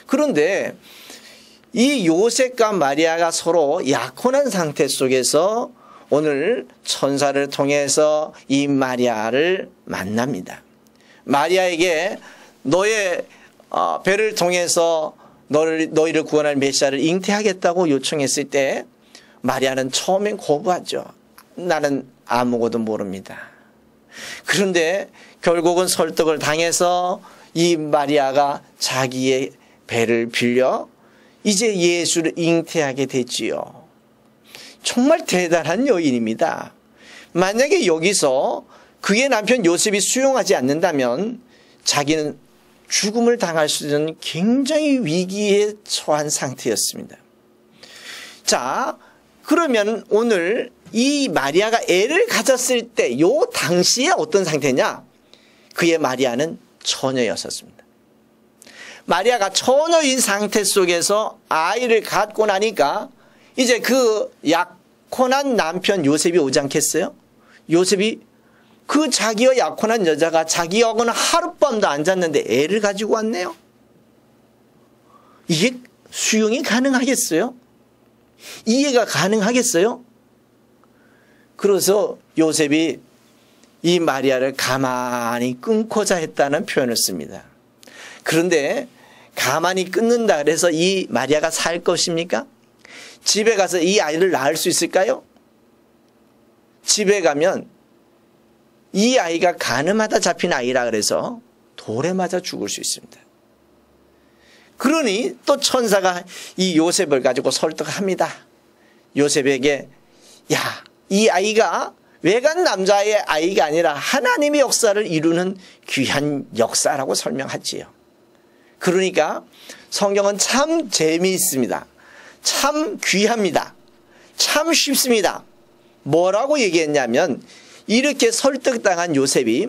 그런데 이 요셉과 마리아가 서로 약혼한 상태 속에서 오늘 천사를 통해서 이 마리아를 만납니다. 마리아에게 너의 배를 통해서 너희를 구원할 메시아를 잉태하겠다고 요청했을 때 마리아는 처음엔 거부하죠. 나는 아무것도 모릅니다. 그런데 결국은 설득을 당해서 이 마리아가 자기의 배를 빌려 이제 예수를 잉태하게 됐지요. 정말 대단한 여인입니다. 만약에 여기서 그의 남편 요셉이 수용하지 않는다면 자기는 죽음을 당할 수 있는 굉장히 위기에 처한 상태였습니다. 자, 그러면 오늘 이 마리아가 애를 가졌을 때 요 당시에 어떤 상태냐? 그의 마리아는 처녀였었습니다. 마리아가 처녀인 상태 속에서 아이를 갖고 나니까 이제 그 약혼한 남편 요셉이 오지 않겠어요? 요셉이 그 자기와 약혼한 여자가 자기하고는 하룻밤도 안 잤는데 애를 가지고 왔네요. 이게 수용이 가능하겠어요? 이해가 가능하겠어요? 그래서 요셉이 이 마리아를 가만히 끊고자 했다는 표현을 씁니다. 그런데 가만히 끊는다 그래서 이 마리아가 살 것입니까? 집에 가서 이 아이를 낳을 수 있을까요? 집에 가면 이 아이가 가늠하다 잡힌 아이라 그래서 돌에 맞아 죽을 수 있습니다. 그러니 또 천사가 이 요셉을 가지고 설득합니다. 요셉에게 야, 이 아이가 외간 남자의 아이가 아니라 하나님의 역사를 이루는 귀한 역사라고 설명하지요. 그러니까 성경은 참 재미있습니다. 참 귀합니다. 참 쉽습니다. 뭐라고 얘기했냐면 이렇게 설득당한 요셉이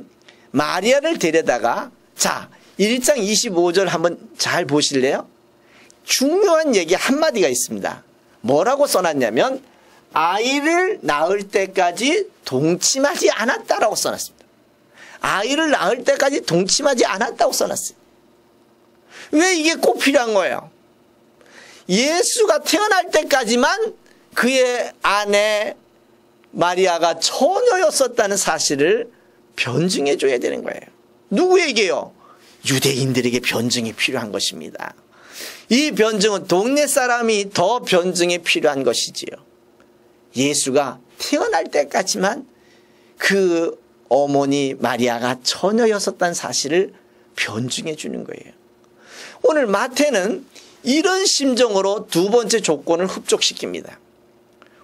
마리아를 데려다가 자 1장 25절 한번 잘 보실래요? 중요한 얘기 한마디가 있습니다. 뭐라고 써놨냐면 아이를 낳을 때까지 동침하지 않았다라고 써놨습니다. 아이를 낳을 때까지 동침하지 않았다고 써놨어요. 왜 이게 꼭 필요한 거예요? 예수가 태어날 때까지만 그의 아내 마리아가 처녀였었다는 사실을 변증해 줘야 되는 거예요. 누구에게요? 유대인들에게 변증이 필요한 것입니다. 이 변증은 동네 사람이 더 변증이 필요한 것이지요. 예수가 태어날 때까지만 그 어머니 마리아가 처녀였었다는 사실을 변증해 주는 거예요. 오늘 마태는 이런 심정으로 두 번째 조건을 흡족시킵니다.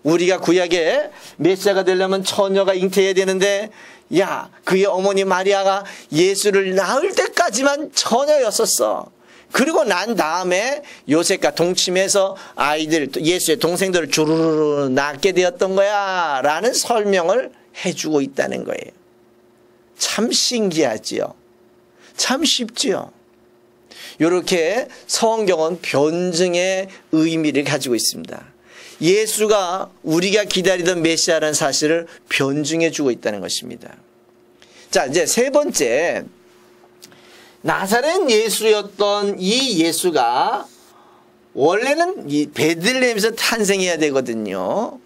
우리가 구약에 메시아가 되려면 처녀가 잉태해야 되는데 야 그의 어머니 마리아가 예수를 낳을 때까지만 처녀였었어. 그리고 난 다음에 요셉과 동침해서 아이들 예수의 동생들을 주르르 낳게 되었던 거야 라는 설명을 해주고 있다는 거예요. 참 신기하지요. 참 쉽지요. 이렇게 성경은 변증의 의미를 가지고 있습니다. 예수가 우리가 기다리던 메시아라는 사실을 변증해 주고 있다는 것입니다. 자, 이제 세 번째, 나사렛 예수였던 이 예수가 원래는 이 베들레헴에서 탄생해야 되거든요.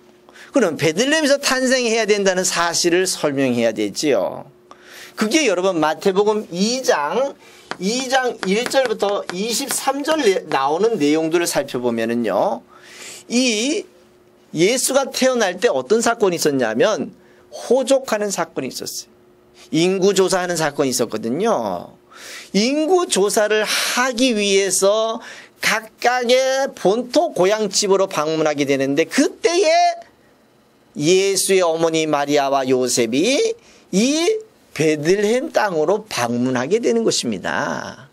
그럼 베들레헴에서 탄생해야 된다는 사실을 설명해야 되지요. 그게 여러분 마태복음 2장 1절부터 23절 나오는 내용들을 살펴보면은요. 이 예수가 태어날 때 어떤 사건이 있었냐면 호족하는 사건이 있었어요. 인구조사하는 사건이 있었거든요. 인구조사를 하기 위해서 각각의 본토 고향집으로 방문하게 되는데 그때에 예수의 어머니 마리아와 요셉이 이 베들레헴 땅으로 방문하게 되는 것입니다.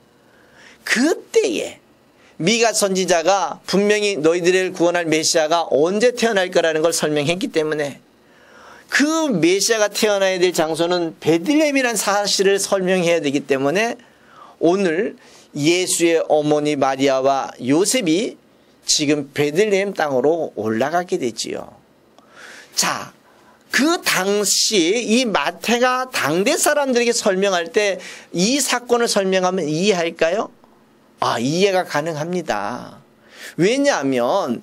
그때에 미가 선지자가 분명히 너희들을 구원할 메시아가 언제 태어날 거라는 걸 설명했기 때문에 그 메시아가 태어나야 될 장소는 베들레헴이라는 사실을 설명해야 되기 때문에 오늘 예수의 어머니 마리아와 요셉이 지금 베들레헴 땅으로 올라가게 되지요. 자, 그 당시 이 마태가 당대 사람들에게 설명할 때 이 사건을 설명하면 이해할까요? 이해가 가능합니다. 왜냐하면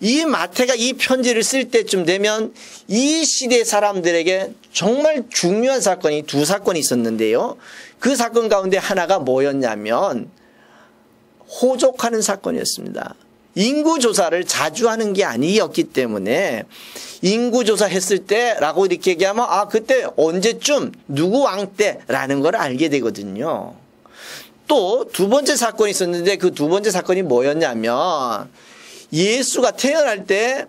이 마태가 이 편지를 쓸 때쯤 되면 이 시대 사람들에게 정말 중요한 사건이 두 사건이 있었는데요. 그 사건 가운데 하나가 뭐였냐면 호족하는 사건이었습니다. 인구조사를 자주 하는 게 아니었기 때문에 인구조사 했을 때라고 이렇게 얘기하면 그때 언제쯤 누구 왕 때라는 걸 알게 되거든요. 또 두 번째 사건이 있었는데 그 두 번째 사건이 뭐였냐면 예수가 태어날 때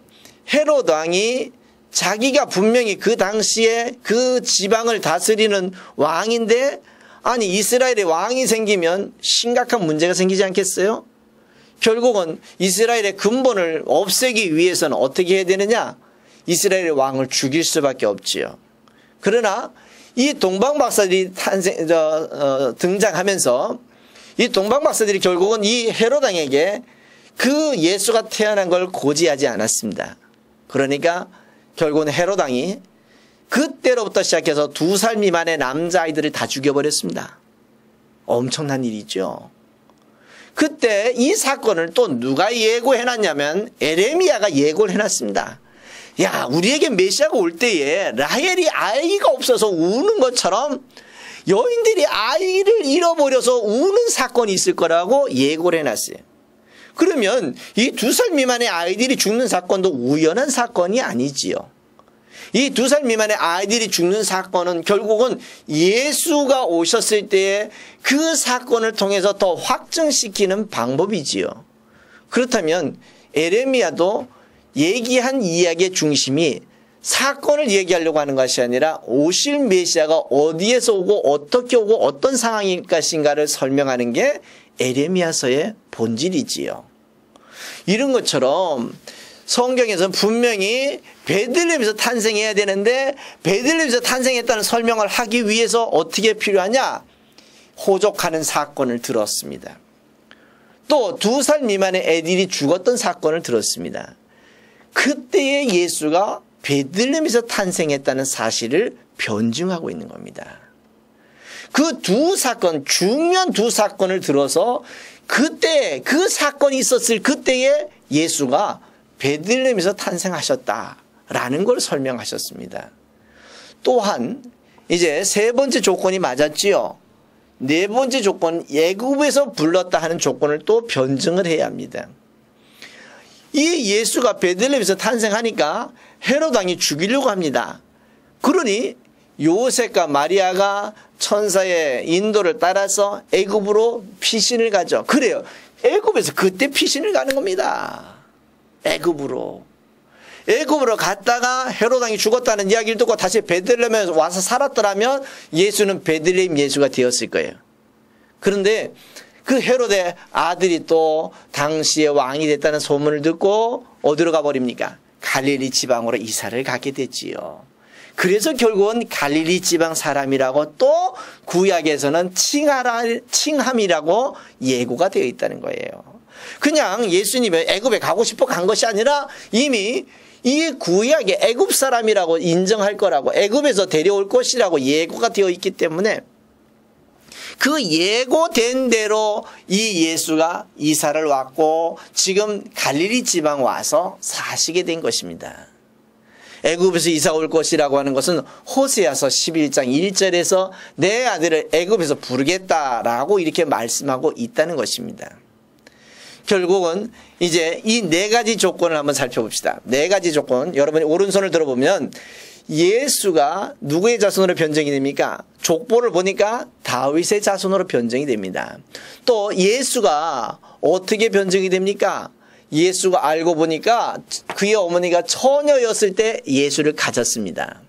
헤롯 왕이 자기가 분명히 그 당시에 그 지방을 다스리는 왕인데 아니 이스라엘에 왕이 생기면 심각한 문제가 생기지 않겠어요? 결국은 이스라엘의 근본을 없애기 위해서는 어떻게 해야 되느냐? 이스라엘의 왕을 죽일 수밖에 없지요. 그러나 이 동방박사들이 등장하면서 이 동방박사들이 결국은 이 헤롯 왕에게 그 예수가 태어난 걸 고지하지 않았습니다. 그러니까 결국은 헤롯 왕이 그때로부터 시작해서 2살 미만의 남자아이들을 다 죽여버렸습니다. 엄청난 일이죠. 그때 이 사건을 또 누가 예고해놨냐면 에레미야가 예고를 해놨습니다. 야, 우리에게 메시아가 올 때에 라헬이 아이가 없어서 우는 것처럼 여인들이 아이를 잃어버려서 우는 사건이 있을 거라고 예고를 해놨어요. 그러면 이 2살 미만의 아이들이 죽는 사건도 우연한 사건이 아니지요. 이 2살 미만의 아이들이 죽는 사건은 결국은 예수가 오셨을 때에 그 사건을 통해서 더 확증시키는 방법이지요. 그렇다면 에레미야도 얘기한 이야기의 중심이 사건을 얘기하려고 하는 것이 아니라 오실 메시아가 어디에서 오고 어떻게 오고 어떤 상황일 것인가를 설명하는 게 에레미야서의 본질이지요. 이런 것처럼 성경에서는 분명히 베들레헴에서 탄생해야 되는데 베들레헴에서 탄생했다는 설명을 하기 위해서 어떻게 필요하냐? 호적하는 사건을 들었습니다. 또 2살 미만의 애들이 죽었던 사건을 들었습니다. 그때에 예수가 베들레헴에서 탄생했다는 사실을 변증하고 있는 겁니다. 그 두 사건, 중요한 두 사건을 들어서 그때 그 사건이 있었을 그때에 예수가 베들레헴에서 탄생하셨다라는 걸 설명하셨습니다. 또한 이제 세 번째 조건이 맞았지요. 네 번째 조건, 애굽에서 불렀다 하는 조건을 또 변증을 해야 합니다. 이 예수가 베들레헴에서 탄생하니까 헤롯 왕이 죽이려고 합니다. 그러니 요셉과 마리아가 천사의 인도를 따라서 애굽으로 피신을 가죠. 그래요. 애굽에서 그때 피신을 가는 겁니다. 애굽으로 갔다가 헤롯 왕이 죽었다는 이야기를 듣고 다시 베들레헴에 와서 살았더라면 예수는 베들레헴 예수가 되었을 거예요. 그런데 그 헤롯의 아들이 또 당시에 왕이 됐다는 소문을 듣고 어디로 가버립니까? 갈릴리 지방으로 이사를 가게 됐지요. 그래서 결국은 갈릴리 지방 사람이라고 또 구약에서는 칭함이라고 예고가 되어 있다는 거예요. 그냥 예수님이 애굽에 가고 싶어 간 것이 아니라 이미 이 구약의 애굽 사람이라고 인정할 거라고 애굽에서 데려올 것이라고 예고가 되어 있기 때문에 그 예고된 대로 이 예수가 이사를 왔고 지금 갈릴리 지방 와서 사시게 된 것입니다. 애굽에서 이사 올 것이라고 하는 것은 호세아서 11장 1절에서 내 아들을 애굽에서 부르겠다라고 이렇게 말씀하고 있다는 것입니다. 결국은 이제 이 네 가지 조건을 한번 살펴봅시다. 네 가지 조건. 여러분이 오른손을 들어보면 예수가 누구의 자손으로 변정이 됩니까? 족보를 보니까 다윗의 자손으로 변정이 됩니다. 또 예수가 어떻게 변정이 됩니까? 예수가 알고 보니까 그의 어머니가 처녀였을 때 예수를 가졌습니다.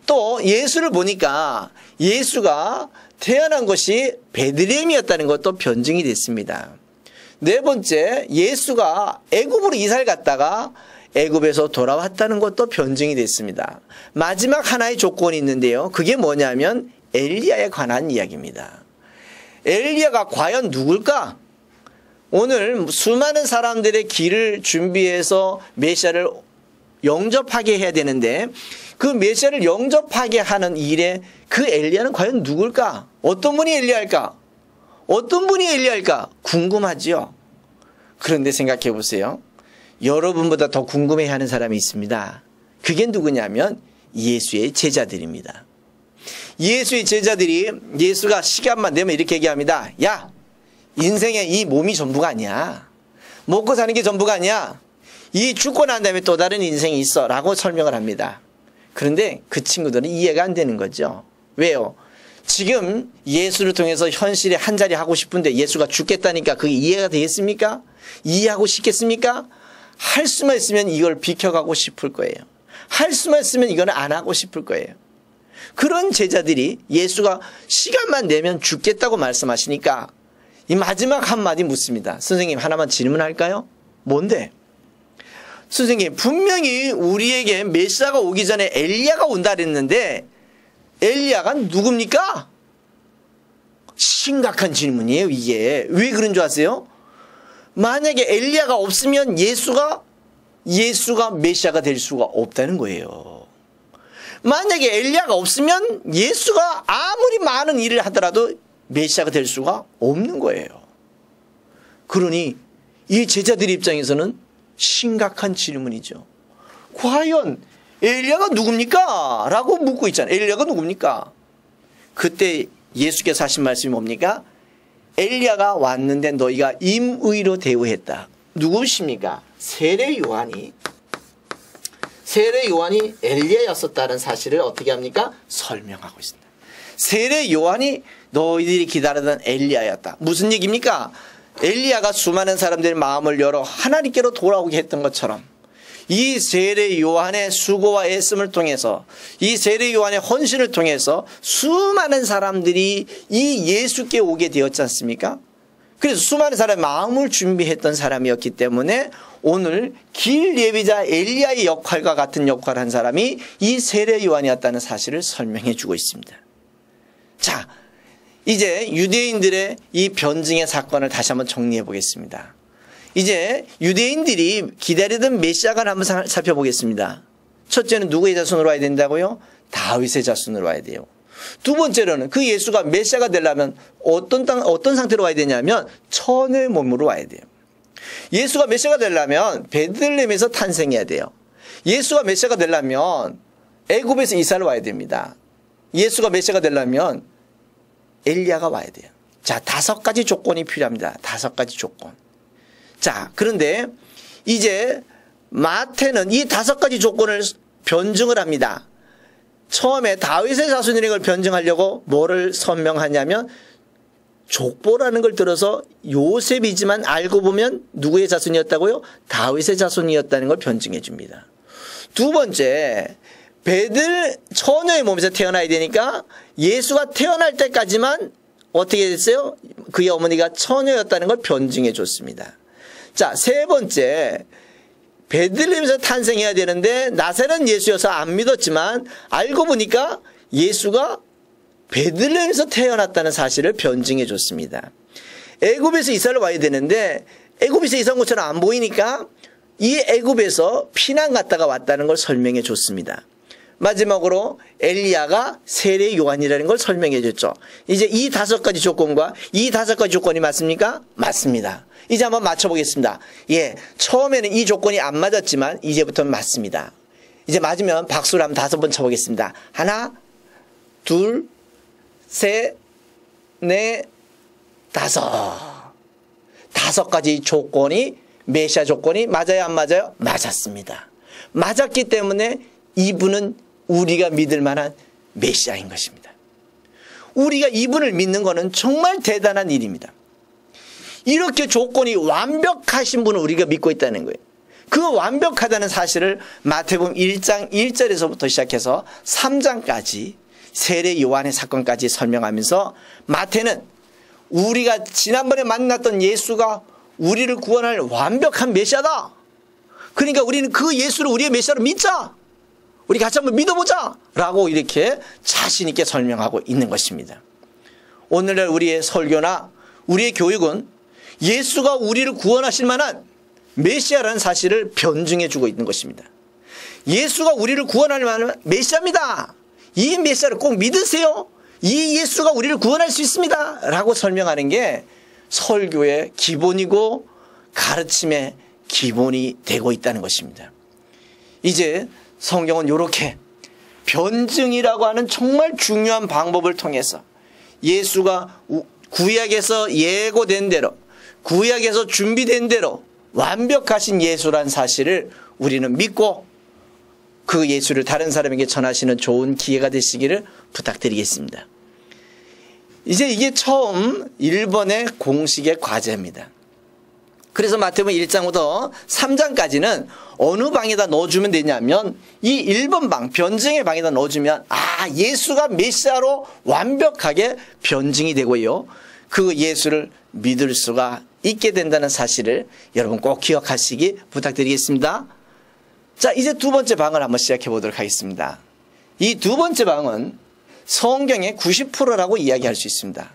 또 예수를 보니까 예수가 태어난 것이 베들레헴이었다는 것도 변증이 됐습니다. 네 번째, 예수가 애굽으로 이사를 갔다가 애굽에서 돌아왔다는 것도 변증이 됐습니다. 마지막 하나의 조건이 있는데요. 그게 뭐냐면 엘리야에 관한 이야기입니다. 엘리야가 과연 누굴까? 오늘 수많은 사람들의 길을 준비해서 메시아를 영접하게 해야 되는데 그 메시아를 영접하게 하는 일에 그 엘리야는 과연 누굴까? 어떤 분이 엘리야일까? 어떤 분이 엘리야일까? 궁금하지요. 그런데 생각해 보세요. 여러분보다 더 궁금해하는 사람이 있습니다. 그게 누구냐면 예수의 제자들입니다. 예수의 제자들이 예수가 시간만 되면 이렇게 얘기합니다. 야, 인생에 이 몸이 전부가 아니야. 먹고 사는 게 전부가 아니야. 이 죽고 난 다음에 또 다른 인생이 있어 라고 설명을 합니다. 그런데 그 친구들은 이해가 안 되는 거죠. 왜요? 지금 예수를 통해서 현실에 한 자리 하고 싶은데 예수가 죽겠다니까 그게 이해가 되겠습니까? 이해하고 싶겠습니까? 할 수만 있으면 이걸 비켜가고 싶을 거예요. 할 수만 있으면 이건 안 하고 싶을 거예요. 그런 제자들이 예수가 시간만 내면 죽겠다고 말씀하시니까 이 마지막 한마디 묻습니다. 선생님 하나만 질문할까요? 뭔데? 선생님 분명히 우리에게 메시아가 오기 전에 엘리야가 온다 그랬는데 엘리야가 누굽니까? 심각한 질문이에요 이게. 왜 그런 줄 아세요? 만약에 엘리야가 없으면 예수가 메시아가 될 수가 없다는 거예요. 만약에 엘리야가 없으면 예수가 아무리 많은 일을 하더라도 메시아가 될 수가 없는 거예요. 그러니 이 제자들 입장에서는 심각한 질문이죠. 과연 엘리야가 누굽니까? 라고 묻고 있잖아요. 엘리야가 누굽니까? 그때 예수께서 하신 말씀이 뭡니까? 엘리야가 왔는데 너희가 임의로 대우했다. 누구십니까? 세례 요한이 엘리야였었다는 사실을 어떻게 합니까? 설명하고 있습니다. 세례 요한이 너희들이 기다리던 엘리야였다. 무슨 얘기입니까? 엘리야가 수많은 사람들의 마음을 열어 하나님께로 돌아오게 했던 것처럼 이 세례 요한의 수고와 애씀을 통해서, 이 세례 요한의 헌신을 통해서 수많은 사람들이 이 예수께 오게 되었지 않습니까? 그래서 수많은 사람의 마음을 준비했던 사람이었기 때문에 오늘 길 예비자 엘리야의 역할과 같은 역할을 한 사람이 이 세례 요한이었다는 사실을 설명해 주고 있습니다. 자, 이제 유대인들의 이 변증의 사건을 다시 한번 정리해 보겠습니다. 이제 유대인들이 기다리던 메시아가 한번 살펴보겠습니다. 첫째는 누구의 자손으로 와야 된다고요? 다윗의 자손으로 와야 돼요. 두 번째로는 그 예수가 메시아가 되려면 어떤 상태로 와야 되냐면 처녀의 몸으로 와야 돼요. 예수가 메시아가 되려면 베들레헴에서 탄생해야 돼요. 예수가 메시아가 되려면 애굽에서 이사를 와야 됩니다. 예수가 메시아가 되려면 엘리야가 와야 돼요. 자, 5가지 조건이 필요합니다. 5가지 조건. 자, 그런데 이제 마태는 이 5가지 조건을 변증을 합니다. 처음에 다윗의 자손이라는 걸 변증하려고 뭐를 설명하냐면 족보라는 걸 들어서 요셉이지만 알고 보면 누구의 자손이었다고요? 다윗의 자손이었다는 걸 변증해 줍니다. 두 번째, 처녀의 몸에서 태어나야 되니까 예수가 태어날 때까지만 어떻게 됐어요? 그의 어머니가 처녀였다는 걸 변증해 줬습니다. 자, 세 번째, 베들레헴에서 탄생해야 되는데 나사렛 예수여서 안 믿었지만 알고 보니까 예수가 베들레헴에서 태어났다는 사실을 변증해 줬습니다. 애굽에서 이사를 와야 되는데 애굽에서 이사 온 것처럼 안 보이니까 이 애굽에서 피난 갔다가 왔다는 걸 설명해 줬습니다. 마지막으로 엘리야가 세례 요한이라는 걸 설명해 줬죠. 이제 이 5가지 조건과 이 5가지 조건이 맞습니까? 맞습니다. 이제 한번 맞춰보겠습니다. 예, 처음에는 이 조건이 안 맞았지만 이제부터는 맞습니다. 이제 맞으면 박수를 한번 5번 쳐보겠습니다. 하나, 둘, 셋, 넷, 5. 5가지 조건이, 메시아 조건이 맞아요, 안 맞아요? 맞았습니다. 맞았기 때문에 이분은 우리가 믿을 만한 메시아인 것입니다. 우리가 이분을 믿는 것은 정말 대단한 일입니다. 이렇게 조건이 완벽하신 분을 우리가 믿고 있다는 거예요. 그 완벽하다는 사실을 마태복음 1장 1절에서부터 시작해서 3장까지 세례 요한의 사건까지 설명하면서 마태는 우리가 지난번에 만났던 예수가 우리를 구원할 완벽한 메시아다. 그러니까 우리는 그 예수를 우리의 메시아로 믿자. 우리 같이 한번 믿어보자 라고 이렇게 자신 있게 설명하고 있는 것입니다. 오늘날 우리의 설교나 우리의 교육은 예수가 우리를 구원하실 만한 메시아라는 사실을 변증해 주고 있는 것입니다. 예수가 우리를 구원할 만한 메시아입니다. 이 메시아를 꼭 믿으세요. 이 예수가 우리를 구원할 수 있습니다 라고 설명하는 게 설교의 기본이고 가르침의 기본이 되고 있다는 것입니다. 이제 성경은 이렇게 변증이라고 하는 정말 중요한 방법을 통해서 예수가 구약에서 예고된 대로, 구약에서 준비된 대로 완벽하신 예수란 사실을 우리는 믿고 그 예수를 다른 사람에게 전하시는 좋은 기회가 되시기를 부탁드리겠습니다. 이제 이게 처음 1번의 공식의 과제입니다. 그래서 마태복음 1장부터 3장까지는 어느 방에다 넣어주면 되냐면 이 1번 방, 변증의 방에다 넣어주면 예수가 메시아로 완벽하게 변증이 되고요. 그 예수를 믿을 수가 있게 된다는 사실을 여러분 꼭 기억하시기 부탁드리겠습니다. 자, 이제 두 번째 방을 한번 시작해 보도록 하겠습니다. 이 두 번째 방은 성경의 90%라고 이야기할 수 있습니다.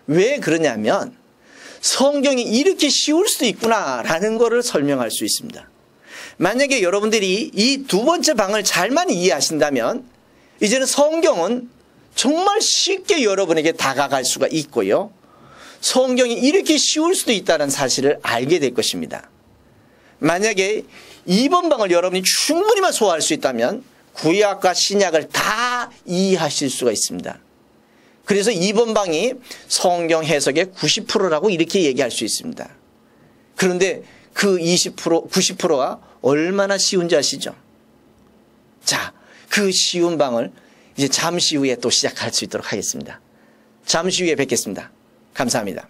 왜 그러냐면 성경이 이렇게 쉬울 수도 있구나라는 것을 설명할 수 있습니다. 만약에 여러분들이 이 두 번째 방을 잘만 이해하신다면 이제는 성경은 정말 쉽게 여러분에게 다가갈 수가 있고요. 성경이 이렇게 쉬울 수도 있다는 사실을 알게 될 것입니다. 만약에 2번 방을 여러분이 충분히만 소화할 수 있다면 구약과 신약을 다 이해하실 수가 있습니다. 그래서 2번 방이 성경 해석의 90%라고 이렇게 얘기할 수 있습니다. 그런데 그 90%가 얼마나 쉬운지 아시죠? 자, 그 쉬운 방을 이제 잠시 후에 또 시작할 수 있도록 하겠습니다. 잠시 후에 뵙겠습니다. 감사합니다.